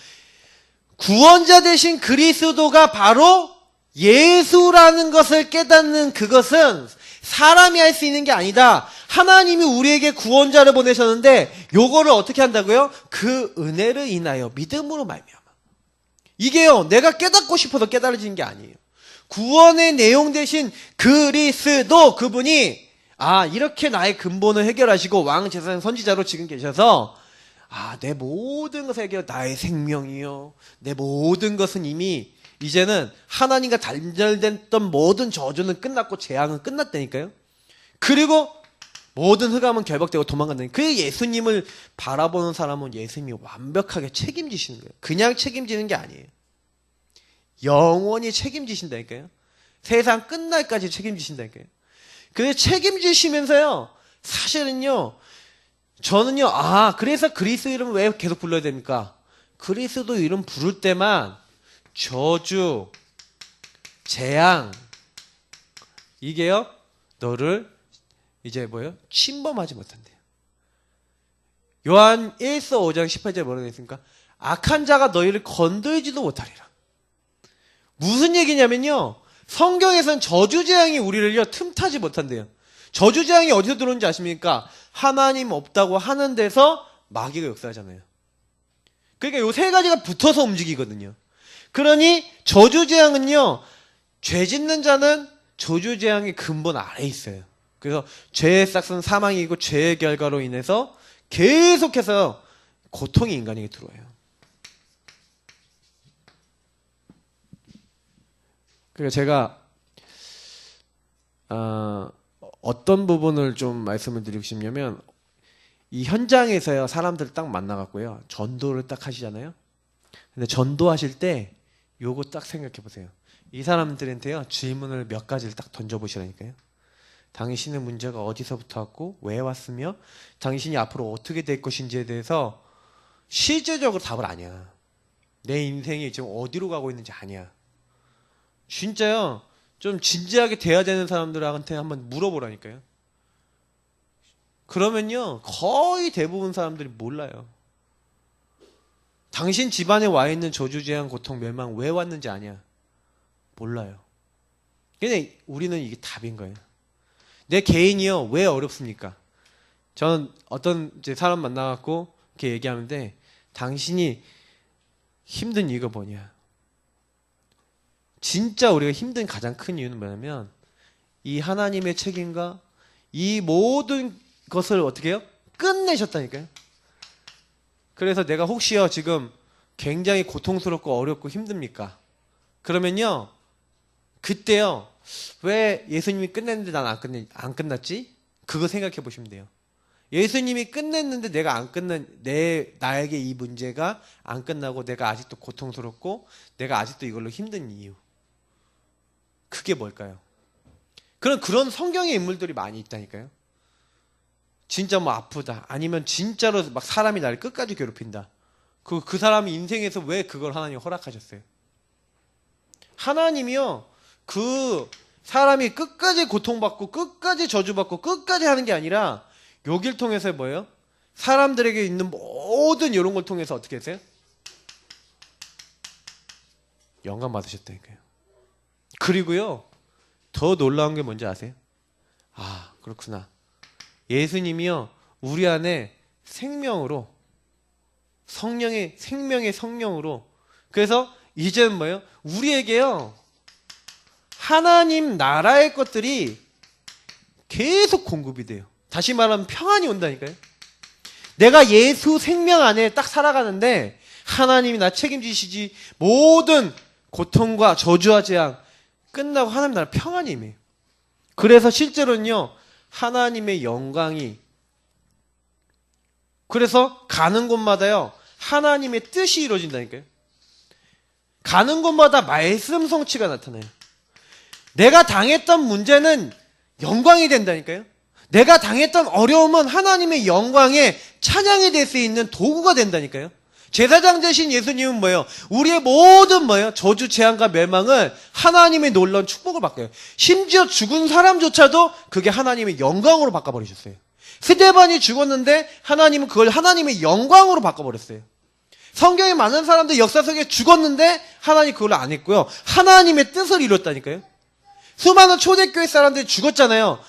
구원자 되신 그리스도가 바로 예수라는 것을 깨닫는 그것은 사람이 할 수 있는 게 아니다. 하나님이 우리에게 구원자를 보내셨는데 요거를 어떻게 한다고요? 그 은혜를 인하여 믿음으로 말미암아. 이게요, 내가 깨닫고 싶어서 깨달아지는 게 아니에요. 구원의 내용 대신 그리스도, 그분이 이렇게 나의 근본을 해결하시고 왕제사장 선지자로 지금 계셔서 내 모든 것을 해결, 나의 생명이요, 내 모든 것은 이미 이제는 하나님과 단절됐던 모든 저주는 끝났고 재앙은 끝났다니까요. 그리고 모든 흑암은 결박되고 도망간다니. 그 예수님을 바라보는 사람은 예수님이 완벽하게 책임지시는 거예요. 그냥 책임지는 게 아니에요. 영원히 책임지신다니까요. 세상 끝날까지 책임지신다니까요. 그래서 책임지시면서요, 사실은요, 저는요, 그래서 그리스도 이름 왜 계속 불러야 됩니까? 그리스도 이름 부를 때만 저주, 재앙, 이게요, 너를 이제 침범하지 못한대요. 요한 1서 5장 18절에 뭐라고 했습니까? 악한 자가 너희를 건들지도 못하리라. 무슨 얘기냐면요, 성경에서는 저주재앙이 우리를요 틈타지 못한대요. 저주재앙이 어디서 들어오는지 아십니까? 하나님 없다고 하는 데서 마귀가 역사하잖아요. 그러니까 요 세 가지가 붙어서 움직이거든요. 그러니 저주재앙은요, 죄 짓는 자는 저주재앙의 근본 아래에 있어요. 그래서 죄의 싹은 사망이고 죄의 결과로 인해서 계속해서 고통이 인간에게 들어와요. 그러니까 제가 어떤 부분을 좀 말씀을 드리고 싶냐면, 이 현장에서요, 사람들을 딱 만나갖고요, 전도를 딱 하시잖아요. 근데 전도하실 때 요거 딱 생각해 보세요. 이 사람들한테요, 질문을 몇 가지를 딱 던져보시라니까요. 당신의 문제가 어디서부터 왔고 왜 왔으며 당신이 앞으로 어떻게 될 것인지에 대해서 실제적으로 답을 아냐. 내 인생이 지금 어디로 가고 있는지 아냐. 진짜요, 좀 진지하게 대해야 되는 사람들한테 한번 물어보라니까요. 그러면요, 거의 대부분 사람들이 몰라요. 당신 집안에 와 있는 저주, 재앙, 고통, 멸망 왜 왔는지 아냐? 몰라요. 근데 우리는 이게 답인 거예요. 내 개인이요, 왜 어렵습니까? 저는 어떤 이제 사람 만나갖고 이렇게 얘기하는데, 당신이 힘든 이유가 뭐냐? 진짜 우리가 힘든 가장 큰 이유는 뭐냐면, 이 하나님의 책임과 이 모든 것을 어떻게 해요? 끝내셨다니까요. 그래서 내가 혹시요, 지금 굉장히 고통스럽고 어렵고 힘듭니까? 그러면요, 그때요, 왜 예수님이 끝냈는데 난 안 끝났지? 그거 생각해 보시면 돼요. 예수님이 끝냈는데 내가 안 끝난, 나에게 이 문제가 안 끝나고 내가 아직도 고통스럽고 내가 아직도 이걸로 힘든 이유. 그게 뭘까요? 그런 성경의 인물들이 많이 있다니까요. 진짜 뭐 아프다, 아니면 진짜로 막 사람이 나를 끝까지 괴롭힌다. 그 사람이 인생에서 왜 그걸 하나님 허락하셨어요? 하나님이요, 그 사람이 끝까지 고통받고 끝까지 저주받고 끝까지 하는 게 아니라 여길 통해서 뭐예요? 사람들에게 있는 모든 이런 걸 통해서 어떻게 했어요? 영감 받으셨다니까요. 그리고요, 더 놀라운 게 뭔지 아세요? 아, 그렇구나. 예수님이요, 우리 안에 생명으로, 성령의 생명의 성령으로, 그래서 이제는 뭐예요? 우리에게요, 하나님 나라의 것들이 계속 공급이 돼요. 다시 말하면 평안이 온다니까요. 내가 예수 생명 안에 딱 살아가는데 하나님이 나 책임지시지, 모든 고통과 저주와 재앙 끝나고 하나님 나라 평안이 임해요. 그래서 실제로는요, 하나님의 영광이, 그래서 가는 곳마다요, 하나님의 뜻이 이루어진다니까요. 가는 곳마다 말씀 성취가 나타나요. 내가 당했던 문제는 영광이 된다니까요. 내가 당했던 어려움은 하나님의 영광의 찬양이 될 수 있는 도구가 된다니까요. 제사장 되신 예수님은 뭐예요? 우리의 모든 뭐예요? 저주, 재앙과 멸망을 하나님의 놀라운 축복을 바꿔요. 심지어 죽은 사람조차도 그게 하나님의 영광으로 바꿔버리셨어요. 스데반이 죽었는데 하나님은 그걸 하나님의 영광으로 바꿔버렸어요. 성경에 많은 사람들 역사 속에 죽었는데 하나님 그걸 안 했고요, 하나님의 뜻을 이뤘다니까요. 수많은 초대교회 사람들이 죽었잖아요.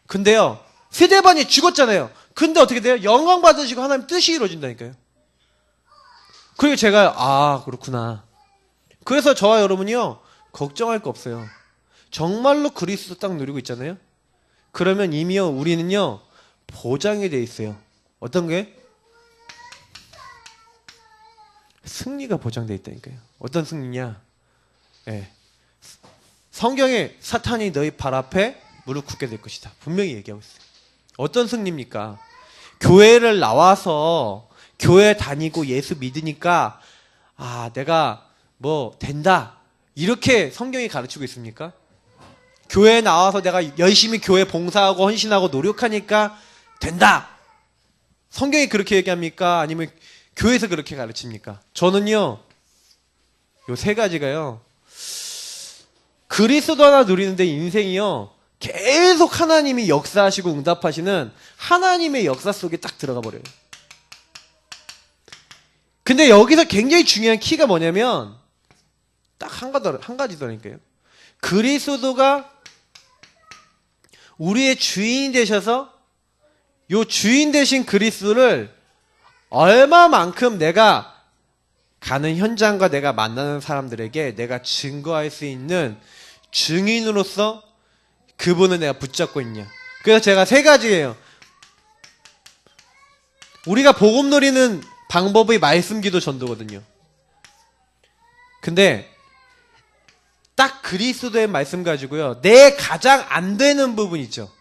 근데요, 스데반이 죽었잖아요. 근데 어떻게 돼요? 영광 받으시고 하나님 뜻이 이루어진다니까요. 그리고 제가 그렇구나. 그래서 저와 여러분이요, 걱정할 거 없어요. 정말로 그리스도 딱 누리고 있잖아요. 그러면 이미요, 우리는요, 보장이 돼 있어요. 어떤 게? 승리가 보장돼 있다니까요. 어떤 승리냐? 네. 성경에 사탄이 너희 발 앞에 무릎 꿇게 될 것이다, 분명히 얘기하고 있어요. 어떤 승리입니까? 교회를 나와서 교회 다니고 예수 믿으니까 내가 뭐 된다, 이렇게 성경이 가르치고 있습니까? 교회에 나와서 내가 열심히 교회 봉사하고 헌신하고 노력하니까 된다, 성경이 그렇게 얘기합니까? 아니면 교회에서 그렇게 가르칩니까? 저는요, 요 세 가지가요, 그리스도 하나 누리는데 인생이요, 계속 하나님이 역사하시고 응답하시는 하나님의 역사 속에 딱 들어가 버려요. 근데 여기서 굉장히 중요한 키가 뭐냐면 딱 한 가지더라니까요. 그리스도가 우리의 주인이 되셔서 요 주인 되신 그리스도를 얼마만큼 내가 가는 현장과 내가 만나는 사람들에게 내가 증거할 수 있는 증인으로서 그분을 내가 붙잡고 있냐. 그래서 제가 세 가지예요. 우리가 복음 누리는 방법이 말씀, 기도, 전도거든요. 근데 딱 그리스도의 말씀 가지고요, 내 가장 안 되는 부분 있죠.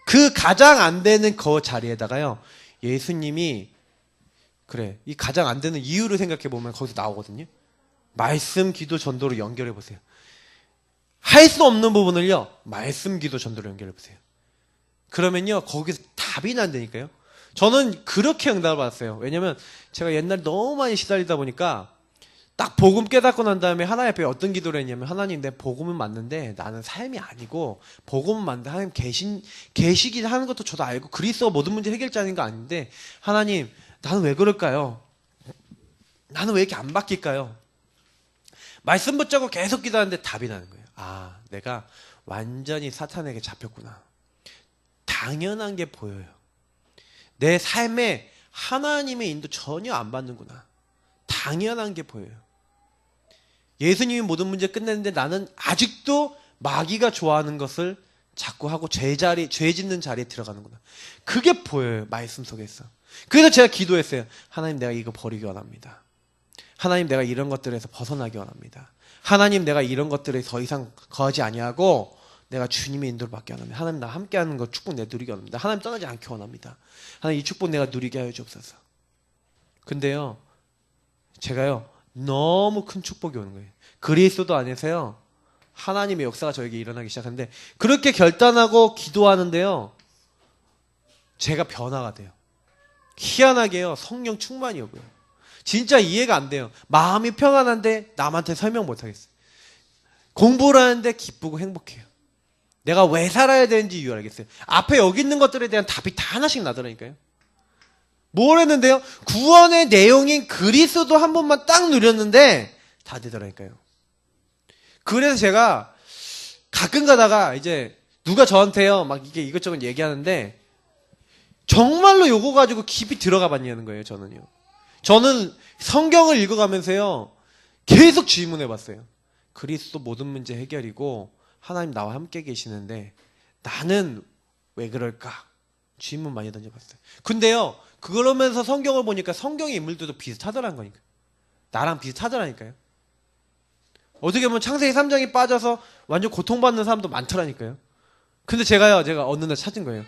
그 가장 안 되는 그 자리에다가요, 예수님이 그래, 이 가장 안 되는 이유를 생각해 보면 거기서 나오거든요. 말씀, 기도, 전도로 연결해 보세요. 할 수 없는 부분을요, 말씀, 기도, 전도로 연결해 보세요. 그러면요, 거기서 답이 난다니까요. 저는 그렇게 응답을 받았어요. 왜냐면 제가 옛날에 너무 많이 시달리다 보니까 딱 복음 깨닫고 난 다음에 하나님 앞에 어떤 기도를 했냐면, 하나님, 내 복음은 맞는데 나는 삶이 아니고, 복음은 맞는데 하나님 계시긴 하는 것도 저도 알고 그리스도가 모든 문제 해결자인 거 아닌데, 하나님, 나는 왜 그럴까요? 나는 왜 이렇게 안 바뀔까요? 말씀 붙잡고 계속 기도하는데 답이 나는 거예요. 아, 내가 완전히 사탄에게 잡혔구나. 당연한 게 보여요. 내 삶에 하나님의 인도 전혀 안 받는구나. 당연한 게 보여요. 예수님이 모든 문제 끝냈는데 나는 아직도 마귀가 좋아하는 것을 자꾸 하고 죄 짓는 자리에 들어가는구나. 그게 보여요, 말씀 속에서. 그래서 제가 기도했어요. 하나님, 내가 이거 버리기 원합니다. 하나님, 내가 이런 것들에서 벗어나기 원합니다. 하나님, 내가 이런 것들에 더 이상 거하지 아니하고 내가 주님의 인도를 받기 원합니다. 하나님, 나 함께하는 거 축복 내 누리기 원합니다. 하나님, 떠나지 않기 원합니다. 하나님, 이 축복 내가 누리게 하여 주옵소서. 근데요, 제가요, 너무 큰 축복이 오는 거예요. 그리스도 안에서요, 하나님의 역사가 저에게 일어나기 시작하는데, 그렇게 결단하고 기도하는데요, 제가 변화가 돼요. 희한하게요, 성령 충만이 오고요. 진짜 이해가 안 돼요. 마음이 평안한데 남한테 설명 못 하겠어요. 공부를 하는데 기쁘고 행복해요. 내가 왜 살아야 되는지 이유 알겠어요. 앞에 여기 있는 것들에 대한 답이 다 하나씩 나더라니까요. 뭘 했는데요? 구원의 내용인 그리스도 한 번만 딱 누렸는데 다 되더라니까요. 그래서 제가 가끔 가다가 이제 누가 저한테요, 막 이게 이것저것 얘기하는데 정말로 요거 가지고 깊이 들어가 봤냐는 거예요, 저는요. 저는 성경을 읽어가면서요, 계속 질문해 봤어요. 그리스도 모든 문제 해결이고 하나님 나와 함께 계시는데 나는 왜 그럴까? 질문 많이 던져봤어요. 근데요, 그러면서 성경을 보니까 성경의 인물들도 비슷하더란 거니까. 나랑 비슷하더라니까요. 어떻게 보면 창세기 3장이 빠져서 완전 고통받는 사람도 많더라니까요. 근데 제가 어느 날 찾은 거예요.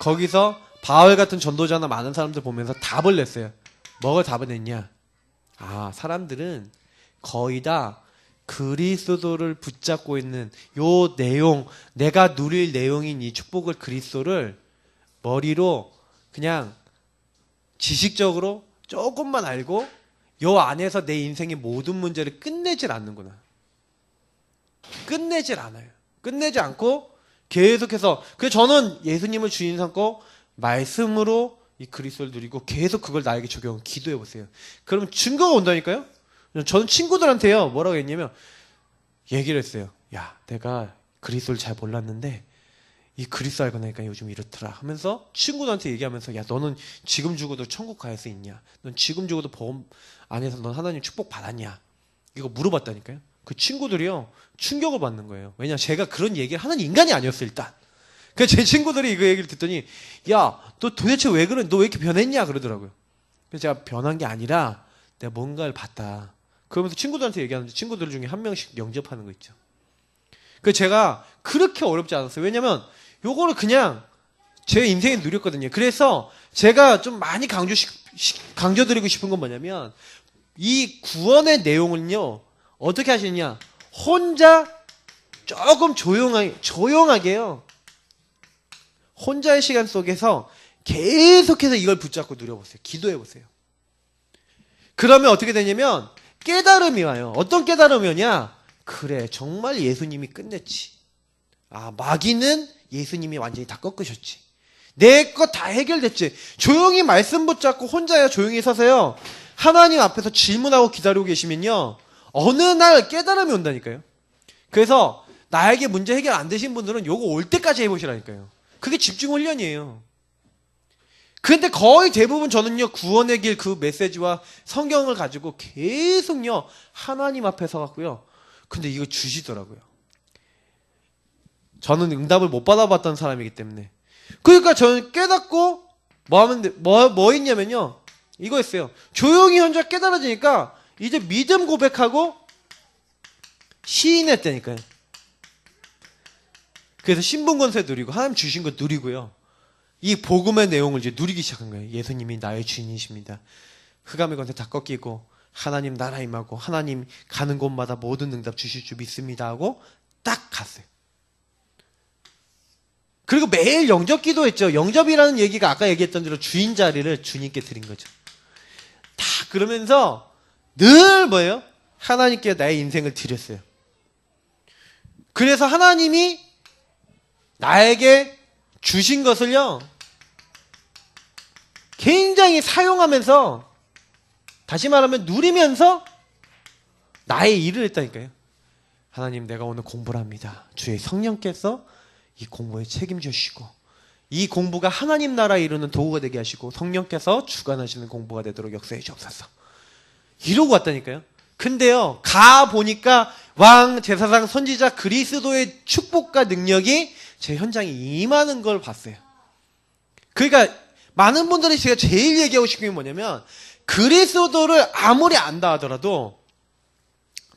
거기서 바울 같은 전도자나 많은 사람들 보면서 답을 냈어요. 뭐가 답을 냈냐? 아, 사람들은 거의 다 그리스도를 붙잡고 있는 요 내용, 내가 누릴 내용인 이 축복을, 그리스도를 머리로 그냥 지식적으로 조금만 알고 요 안에서 내 인생의 모든 문제를 끝내질 않는구나. 끝내질 않아요. 끝내지 않고 계속해서, 그래서 저는 예수님을 주인 삼고 말씀으로 이 그리스도를 누리고 계속 그걸 나에게 적용, 기도해 보세요. 그러면 증거가 온다니까요. 저는 친구들한테요, 뭐라고 했냐면 얘기를 했어요. 야, 내가 그리스도를 잘 몰랐는데 이 그리스도 알고 나니까 요즘 이렇더라 하면서 친구들한테 얘기하면서, 야, 너는 지금 죽어도 천국 갈 수 있냐? 넌 지금 죽어도 보험 안에서 넌 하나님 축복 받았냐? 이거 물어봤다니까요. 그 친구들이요, 충격을 받는 거예요. 왜냐, 제가 그런 얘기를 하는 인간이 아니었어요, 일단. 그래서 제 친구들이 그 얘기를 듣더니, 야, 너 도대체 왜 그래? 너 왜 이렇게 변했냐? 그러더라고요. 그래서 제가 변한 게 아니라 내가 뭔가를 봤다. 그러면서 친구들한테 얘기하는데 친구들 중에 한 명씩 영접하는 거 있죠. 그래서 제가 그렇게 어렵지 않았어요. 왜냐면 요거를 그냥 제 인생에 누렸거든요. 그래서 제가 좀 많이 강조드리고 싶은 건 뭐냐면, 이 구원의 내용은요, 어떻게 하시느냐, 혼자 조금 조용하게요, 혼자의 시간 속에서 계속해서 이걸 붙잡고 누려보세요. 기도해보세요. 그러면 어떻게 되냐면 깨달음이 와요. 어떤 깨달음이 오냐? 그래, 정말 예수님이 끝냈지. 아, 마귀는 예수님이 완전히 다 꺾으셨지. 내 것 다 해결됐지. 조용히 말씀 붙잡고 혼자야 조용히 서서요, 하나님 앞에서 질문하고 기다리고 계시면요, 어느 날 깨달음이 온다니까요. 그래서 나에게 문제 해결 안 되신 분들은 요거 올 때까지 해보시라니까요. 그게 집중 훈련이에요. 근데 거의 대부분 저는요, 구원의 길 그 메시지와 성경을 가지고 계속요, 하나님 앞에 서갖고요. 근데 이거 주시더라고요. 저는 응답을 못 받아봤던 사람이기 때문에. 그러니까 저는 깨닫고, 뭐 있냐면요. 이거 했어요. 조용히 혼자 깨달아지니까, 이제 믿음 고백하고, 시인했다니까요. 그래서 신분권세 누리고, 하나님 주신 거 누리고요. 이 복음의 내용을 이제 누리기 시작한 거예요. 예수님이 나의 주인이십니다. 흑암의 권세 다 꺾이고 하나님 나라 임하고 하나님 가는 곳마다 모든 응답 주실 줄 믿습니다 하고 딱 갔어요. 그리고 매일 영접 기도했죠. 영접이라는 얘기가 아까 얘기했던 대로 주인 자리를 주님께 드린 거죠. 다 그러면서 늘 뭐예요? 하나님께 나의 인생을 드렸어요. 그래서 하나님이 나에게 주신 것을요, 굉장히 사용하면서, 다시 말하면 누리면서 나의 일을 했다니까요. 하나님, 내가 오늘 공부를 합니다. 주의 성령께서 이 공부에 책임져 주시고, 이 공부가 하나님 나라 이루는 도구가 되게 하시고, 성령께서 주관하시는 공부가 되도록 역사해 주옵소서. 이러고 왔다니까요. 근데요, 가 보니까 왕, 제사장, 선지자, 그리스도의 축복과 능력이 제 현장에 임하는 걸 봤어요. 그러니까 많은 분들이 제가 제일 얘기하고 싶은 게 뭐냐면, 그리스도를 아무리 안다 하더라도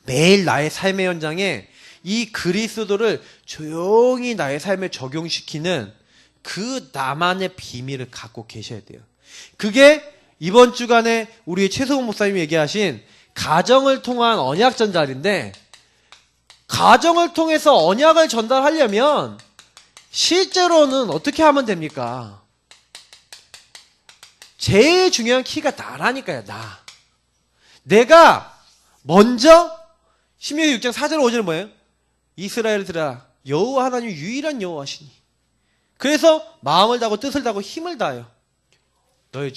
매일 나의 삶의 현장에 이 그리스도를 조용히 나의 삶에 적용시키는 그 나만의 비밀을 갖고 계셔야 돼요. 그게 이번 주간에 우리 최소원 목사님이 얘기하신 가정을 통한 언약 전달인데, 가정을 통해서 언약을 전달하려면 실제로는 어떻게 하면 됩니까? 제일 중요한 키가 나라니까요. 내가 먼저 신명기 6장 4절 5절 뭐예요? 이스라엘들아, 여호와 하나님 유일한 여호와시니. 그래서 마음을 다하고 뜻을 다하고 힘을 다하여 너의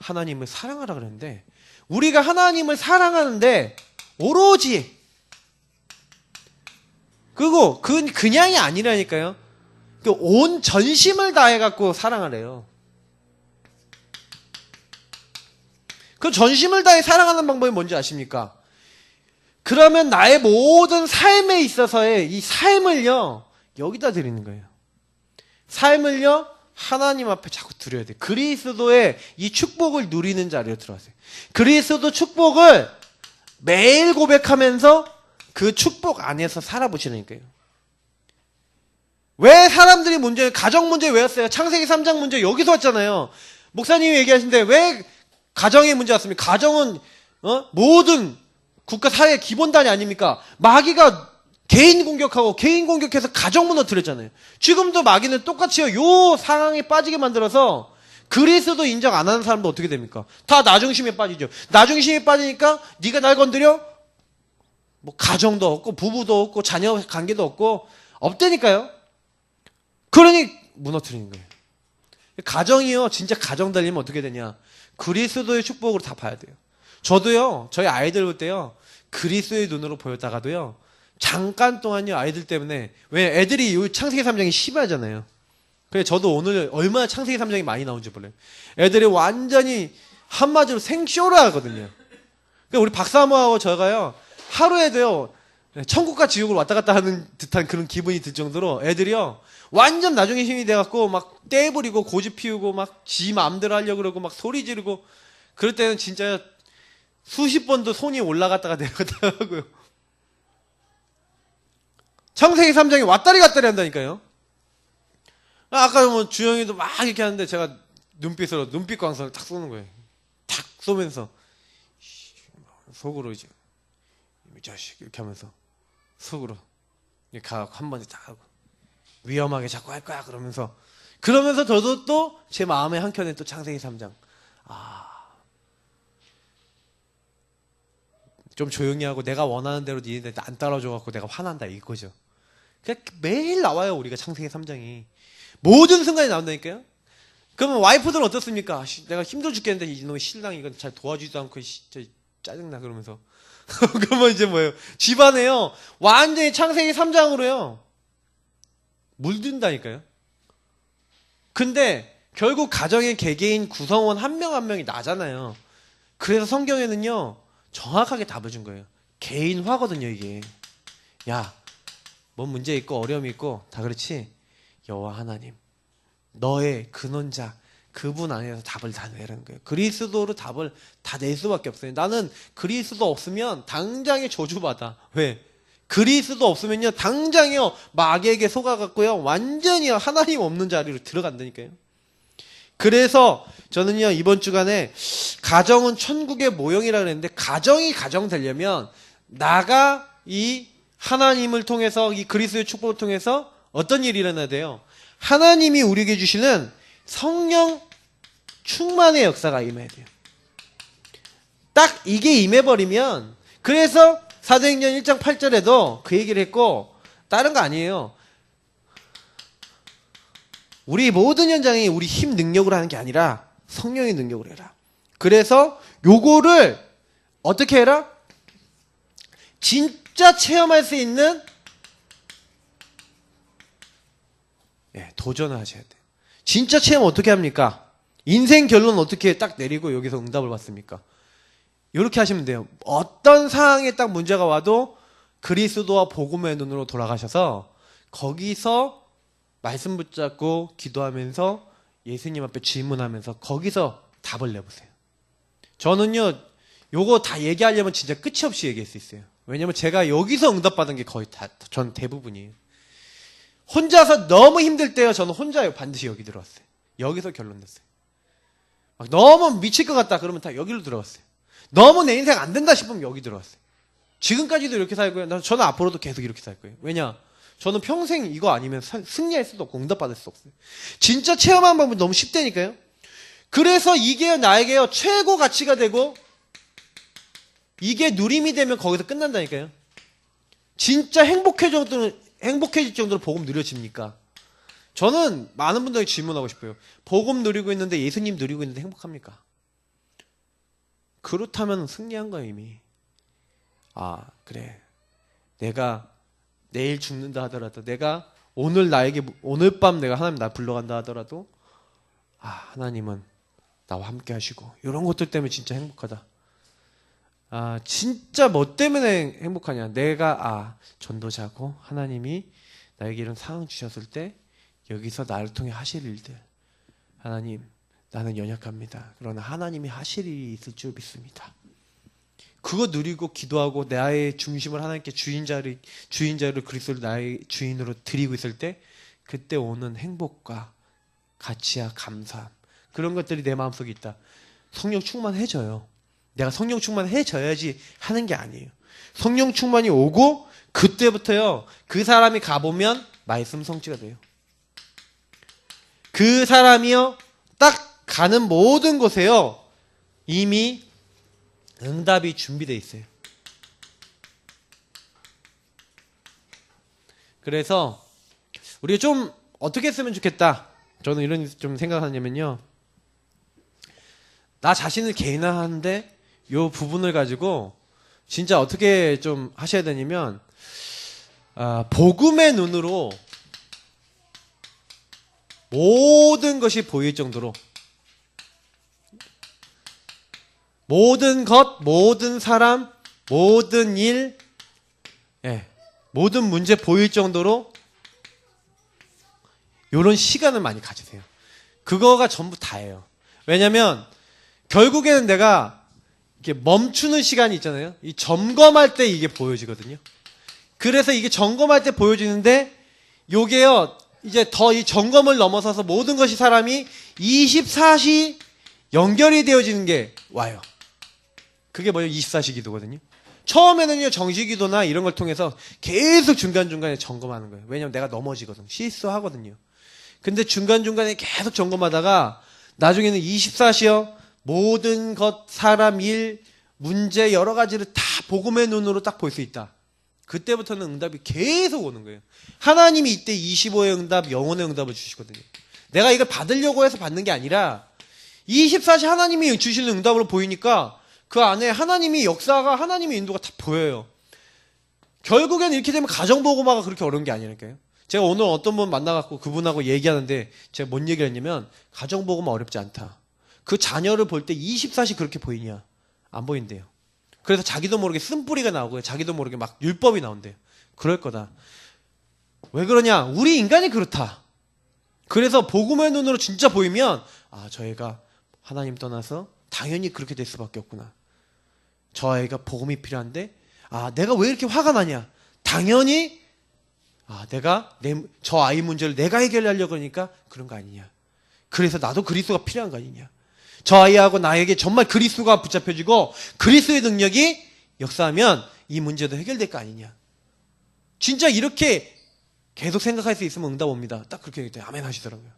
하나님을 사랑하라 그랬는데, 우리가 하나님을 사랑하는데 오로지, 그리고 그냥이 아니라니까요. 온 전심을 다해갖고 사랑하래요. 그 전심을 다해 사랑하는 방법이 뭔지 아십니까? 그러면 나의 모든 삶에 있어서의 이 삶을요, 여기다 드리는 거예요. 삶을요, 하나님 앞에 자꾸 드려야 돼요. 그리스도의 이 축복을 누리는 자리로 들어가세요. 그리스도 축복을 매일 고백하면서 그 축복 안에서 살아보시라니까요. 왜 사람들이 가정 문제 왜 왔어요? 창세기 3장 문제 여기서 왔잖아요. 목사님이 얘기하신데 왜 가정의 문제 왔습니까? 가정은 모든 국가 사회의 기본단이 아닙니까? 마귀가 개인 공격하고 개인 공격해서 가정 무너뜨렸잖아요. 지금도 마귀는 똑같이요. 요 상황에 빠지게 만들어서 그리스도 인정 안 하는 사람도 어떻게 됩니까? 다 나중심에 빠지죠. 나중심에 빠지니까 네가 날 건드려? 뭐 가정도 없고 부부도 없고 자녀 관계도 없다니까요. 그러니 무너뜨리는 거예요. 가정이요, 진짜 가정 달리면 어떻게 되냐? 그리스도의 축복으로 다 봐야 돼요. 저도요, 저희 아이들 볼 때요, 그리스도의 눈으로 보였다가도요, 잠깐 동안요, 아이들 때문에, 왜 애들이 창세기 3장이 심하잖아요. 그래, 저도 오늘 얼마나 창세기 3장이 많이 나온지 몰라요. 애들이 완전히 한마디로 생쇼를 하거든요. 그러니까 우리 박사모하고 저가요, 하루에도요, 천국과 지옥을 왔다 갔다 하는 듯한 그런 기분이 들 정도로 애들이요, 완전 나중에 힘이 돼갖고 막 떼부리고 고집 피우고 막 지 마음대로 하려고 그러고 막 소리 지르고, 그럴 때는 진짜 수십 번도 손이 올라갔다가 내려갔다가 하고요. 창세기 3장이 왔다리 갔다리 한다니까요. 아까 뭐 주영이도 막 이렇게 하는데 제가 눈빛 광선을 탁 쏘는 거예요. 탁 쏘면서 속으로 이제 이 자식 이렇게 하면서 속으로 가 한 번에 딱 하고 위험하게 자꾸 할 거야 그러면서 저도 또 제 마음의 한켠에 또 창세기 3장 좀 조용히 하고 내가 원하는 대로 니네들 안 따라줘갖고 내가 화난다 이거죠. 그냥 매일 나와요. 우리가 창세기 3장이 모든 순간에 나온다니까요. 그러면 와이프들은 어떻습니까? 내가 힘들어 죽겠는데 이놈의 신랑 이건 잘 도와주지도 않고 진짜 짜증나 그러면서 그러면 이제 뭐예요? 집안에요 완전히 창세기 3장으로요 물든다니까요. 근데 결국 가정의 개개인 구성원 한 명 한 명이 나잖아요. 그래서 성경에는요 정확하게 답을 준 거예요. 개인화거든요 이게. 야, 뭔 문제 있고 어려움이 있고 다 그렇지, 여호와 하나님 너의 근원자 그분 안에서 답을 다 내라는 거예요. 그리스도로 답을 다 낼 수밖에 없어요. 나는 그리스도 없으면 당장에 저주받아. 왜? 그리스도 없으면요 당장에요 마귀에게 속아갖고요 완전히 하나님 없는 자리로 들어간다니까요. 그래서 저는요 이번 주간에 가정은 천국의 모형이라 그랬는데, 가정이 가정 되려면 나가 이 하나님을 통해서, 이 그리스도의 축복을 통해서 어떤 일이 일어나야 돼요? 하나님이 우리에게 주시는 성령 충만의 역사가 임해야 돼요. 딱 이게 임해버리면, 그래서 사도행전 1장 8절에도 그 얘기를 했고, 다른 거 아니에요. 우리 모든 현장이 우리 힘 능력으로 하는 게 아니라 성령의 능력으로 해라. 그래서 요거를 어떻게 해라? 진짜 체험할 수 있는 도전을 하셔야 돼요. 진짜 체험 어떻게 합니까? 인생 결론 어떻게 딱 내리고 여기서 응답을 받습니까? 이렇게 하시면 돼요. 어떤 상황에 딱 문제가 와도 그리스도와 복음의 눈으로 돌아가셔서 거기서 말씀 붙잡고 기도하면서 예수님 앞에 질문하면서 거기서 답을 내보세요. 저는요 요거 다 얘기하려면 진짜 끝이 없이 얘기할 수 있어요. 왜냐면 제가 여기서 응답받은 게 거의 다, 전 대부분이에요. 혼자서 너무 힘들 때요 저는 혼자 반드시 여기 들어왔어요. 여기서 결론 냈어요. 막 너무 미칠 것 같다 그러면 다 여기로 들어갔어요. 너무 내 인생 안 된다 싶으면 여기 들어왔어요. 지금까지도 이렇게 살고요. 저는 앞으로도 계속 이렇게 살 거예요. 왜냐? 저는 평생 이거 아니면 승리할 수도 없고 응답받을 수 없어요. 진짜 체험한 방법이 너무 쉽다니까요. 그래서 이게 나에게요 최고 가치가 되고 이게 누림이 되면 거기서 끝난다니까요. 진짜 행복해질 정도로 복음 누려집니까? 저는 많은 분들에게 질문하고 싶어요. 복음 누리고 있는데, 예수님 누리고 있는데 행복합니까? 그렇다면 승리한 거예요 이미. 아 그래, 내가 내일 죽는다 하더라도, 내가 오늘 밤 내가 하나님 나 불러간다 하더라도, 하나님은 나와 함께 하시고, 이런 것들 때문에 진짜 행복하다. 진짜 뭐 때문에 행복하냐? 내가 전도자고 하나님이 나에게 이런 상황 주셨을 때 여기서 나를 통해 하실 일들, 하나님 나는 연약합니다. 그러나 하나님이 하실 일이 있을 줄 믿습니다. 그거 누리고 기도하고 나의 중심을 하나님께 주인자를 그리스도를 나의 주인으로 드리고 있을 때, 그때 오는 행복과 가치와 감사함, 그런 것들이 내 마음속에 있다. 성령 충만해져요. 내가 성령 충만해져야지 하는 게 아니에요. 성령 충만이 오고 그때부터요 그 사람이 가보면 말씀 성취가 돼요. 그 사람이요 딱 가는 모든 곳에요 이미 응답이 준비되어 있어요. 그래서 우리가 좀 어떻게 했으면 좋겠다, 저는 이런 좀 생각하냐면요, 나 자신을 개인화하는데 요 부분을 가지고 진짜 어떻게 좀 하셔야 되냐면, 복음의 눈으로 모든 것이 보일 정도로, 모든 것, 모든 사람, 모든 일, 모든 문제 보일 정도로 이런 시간을 많이 가지세요. 그거가 전부 다예요. 왜냐면 결국에는 내가 이렇게 멈추는 시간이 있잖아요. 이 점검할 때 이게 보여지거든요. 그래서 이게 점검할 때 보여지는데, 요게요 이제 더 이 점검을 넘어서서 모든 것이 사람이 24시 연결이 되어지는 게 와요. 그게 뭐예요? 24시 기도거든요. 처음에는요 정시기도나 이런 걸 통해서 계속 중간중간에 점검하는 거예요. 왜냐면 내가 넘어지거든, 실수하거든요. 근데 중간중간에 계속 점검하다가 나중에는 24시요 모든 것, 사람, 일, 문제 여러 가지를 다 복음의 눈으로 딱 볼 수 있다. 그때부터는 응답이 계속 오는 거예요. 하나님이 이때 25의 응답, 영혼의 응답을 주시거든요. 내가 이걸 받으려고 해서 받는 게 아니라 24시 하나님이 주시는 응답으로 보이니까 그 안에 하나님이 역사가, 하나님의 인도가 다 보여요. 결국엔 이렇게 되면 가정보고마가 그렇게 어려운 게 아니라니까요. 제가 오늘 어떤 분 만나갖고 그분하고 얘기하는데 제가 뭔 얘기를 했냐면 가정복음은 어렵지 않다. 그 자녀를 볼 때 24시 그렇게 보이냐? 안 보인대요. 그래서 자기도 모르게 쓴뿌리가 나오고요. 자기도 모르게 막 율법이 나온대요. 그럴 거다. 왜 그러냐? 우리 인간이 그렇다. 그래서 복음의 눈으로 진짜 보이면 저 애가 하나님 떠나서 당연히 그렇게 될 수밖에 없구나. 저 애가 복음이 필요한데 내가 왜 이렇게 화가 나냐? 당연히 내가 저 아이 문제를 내가 해결하려고 그러니까 그런 거 아니냐. 그래서 나도 그리스도가 필요한 거 아니냐. 저 아이하고 나에게 정말 그리스도가 붙잡혀지고 그리스도의 능력이 역사하면 이 문제도 해결될 거 아니냐. 진짜 이렇게 계속 생각할 수 있으면 응답 옵니다. 딱 그렇게 얘기했더니 아멘 하시더라고요.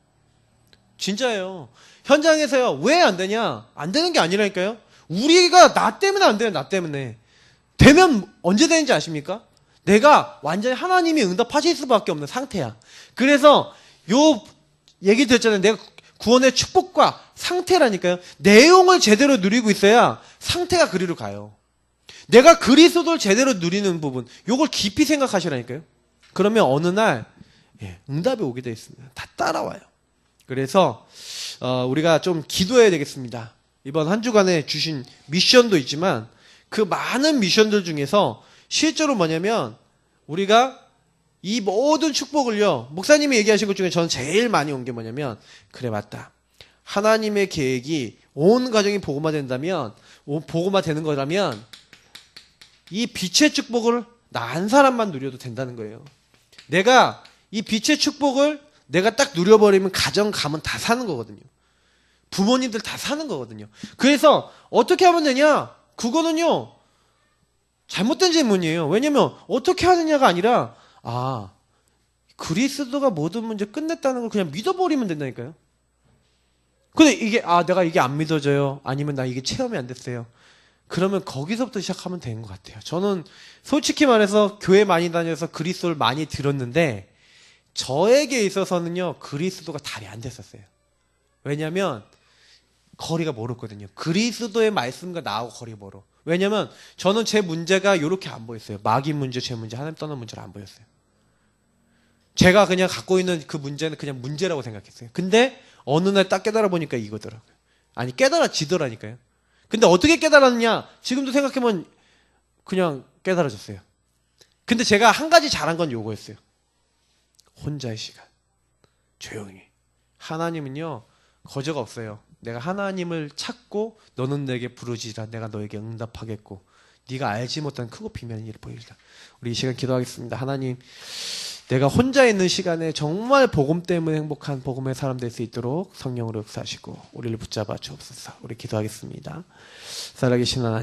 진짜예요. 현장에서요. 왜 안 되냐? 안 되는 게 아니라니까요. 우리가 나 때문에 안 돼요. 나 때문에. 되면 언제 되는지 아십니까? 내가 완전히 하나님이 응답하실 수밖에 없는 상태야. 그래서 요 얘기 드렸잖아요. 내가 구원의 축복과 상태라니까요. 내용을 제대로 누리고 있어야 상태가 그리로 가요. 내가 그리스도를 제대로 누리는 부분, 요걸 깊이 생각하시라니까요. 그러면 어느 날 응답이 오게 되어 있습니다. 다 따라와요. 그래서 우리가 좀 기도해야 되겠습니다. 이번 한 주간에 주신 미션도 있지만 그 많은 미션들 중에서 실제로 뭐냐면 우리가 이 모든 축복을요. 목사님이 얘기하신 것 중에 저는 제일 많이 온 게 뭐냐면 그래 맞다. 하나님의 계획이 온 가정이 복음화 된다면 복음화 되는 거라면 이 빛의 축복을 나 한 사람만 누려도 된다는 거예요. 내가 이 빛의 축복을 내가 딱 누려버리면 가정 가면 다 사는 거거든요. 부모님들 다 사는 거거든요. 그래서 어떻게 하면 되냐? 그거는요. 잘못된 질문이에요. 왜냐면 어떻게 하느냐가 아니라 그리스도가 모든 문제 끝냈다는 걸 그냥 믿어버리면 된다니까요. 근데 이게 내가 이게 안 믿어져요. 아니면 나 이게 체험이 안 됐어요. 그러면 거기서부터 시작하면 되는 것 같아요. 저는 솔직히 말해서 교회 많이 다녀서 그리스도를 많이 들었는데 저에게 있어서는요. 그리스도가 답이 안 됐었어요. 왜냐하면 거리가 멀었거든요. 그리스도의 말씀과 나하고 거리가 멀어. 왜냐면 저는 제 문제가 이렇게 안 보였어요. 마귀 문제, 제 문제, 하나님 떠난 문제를 안 보였어요. 제가 그냥 갖고 있는 그 문제는 그냥 문제라고 생각했어요. 근데 어느 날 딱 깨달아 보니까 이거더라고요. 아니 깨달아지더라니까요. 근데 어떻게 깨달았느냐? 지금도 생각해보면 그냥 깨달아졌어요. 근데 제가 한 가지 잘한 건 요거였어요. 혼자의 시간. 조용히. 하나님은요. 거저가 없어요. 내가 하나님을 찾고 너는 내게 부르지라 내가 너에게 응답하겠고 네가 알지 못한 크고 비밀한 일을 보이리라. 우리 이 시간 기도하겠습니다. 하나님 내가 혼자 있는 시간에 정말 복음 때문에 행복한 복음의 사람 될 수 있도록 성령으로 역사하시고 우리를 붙잡아 주옵소서. 우리 기도하겠습니다. 살아계신 하나님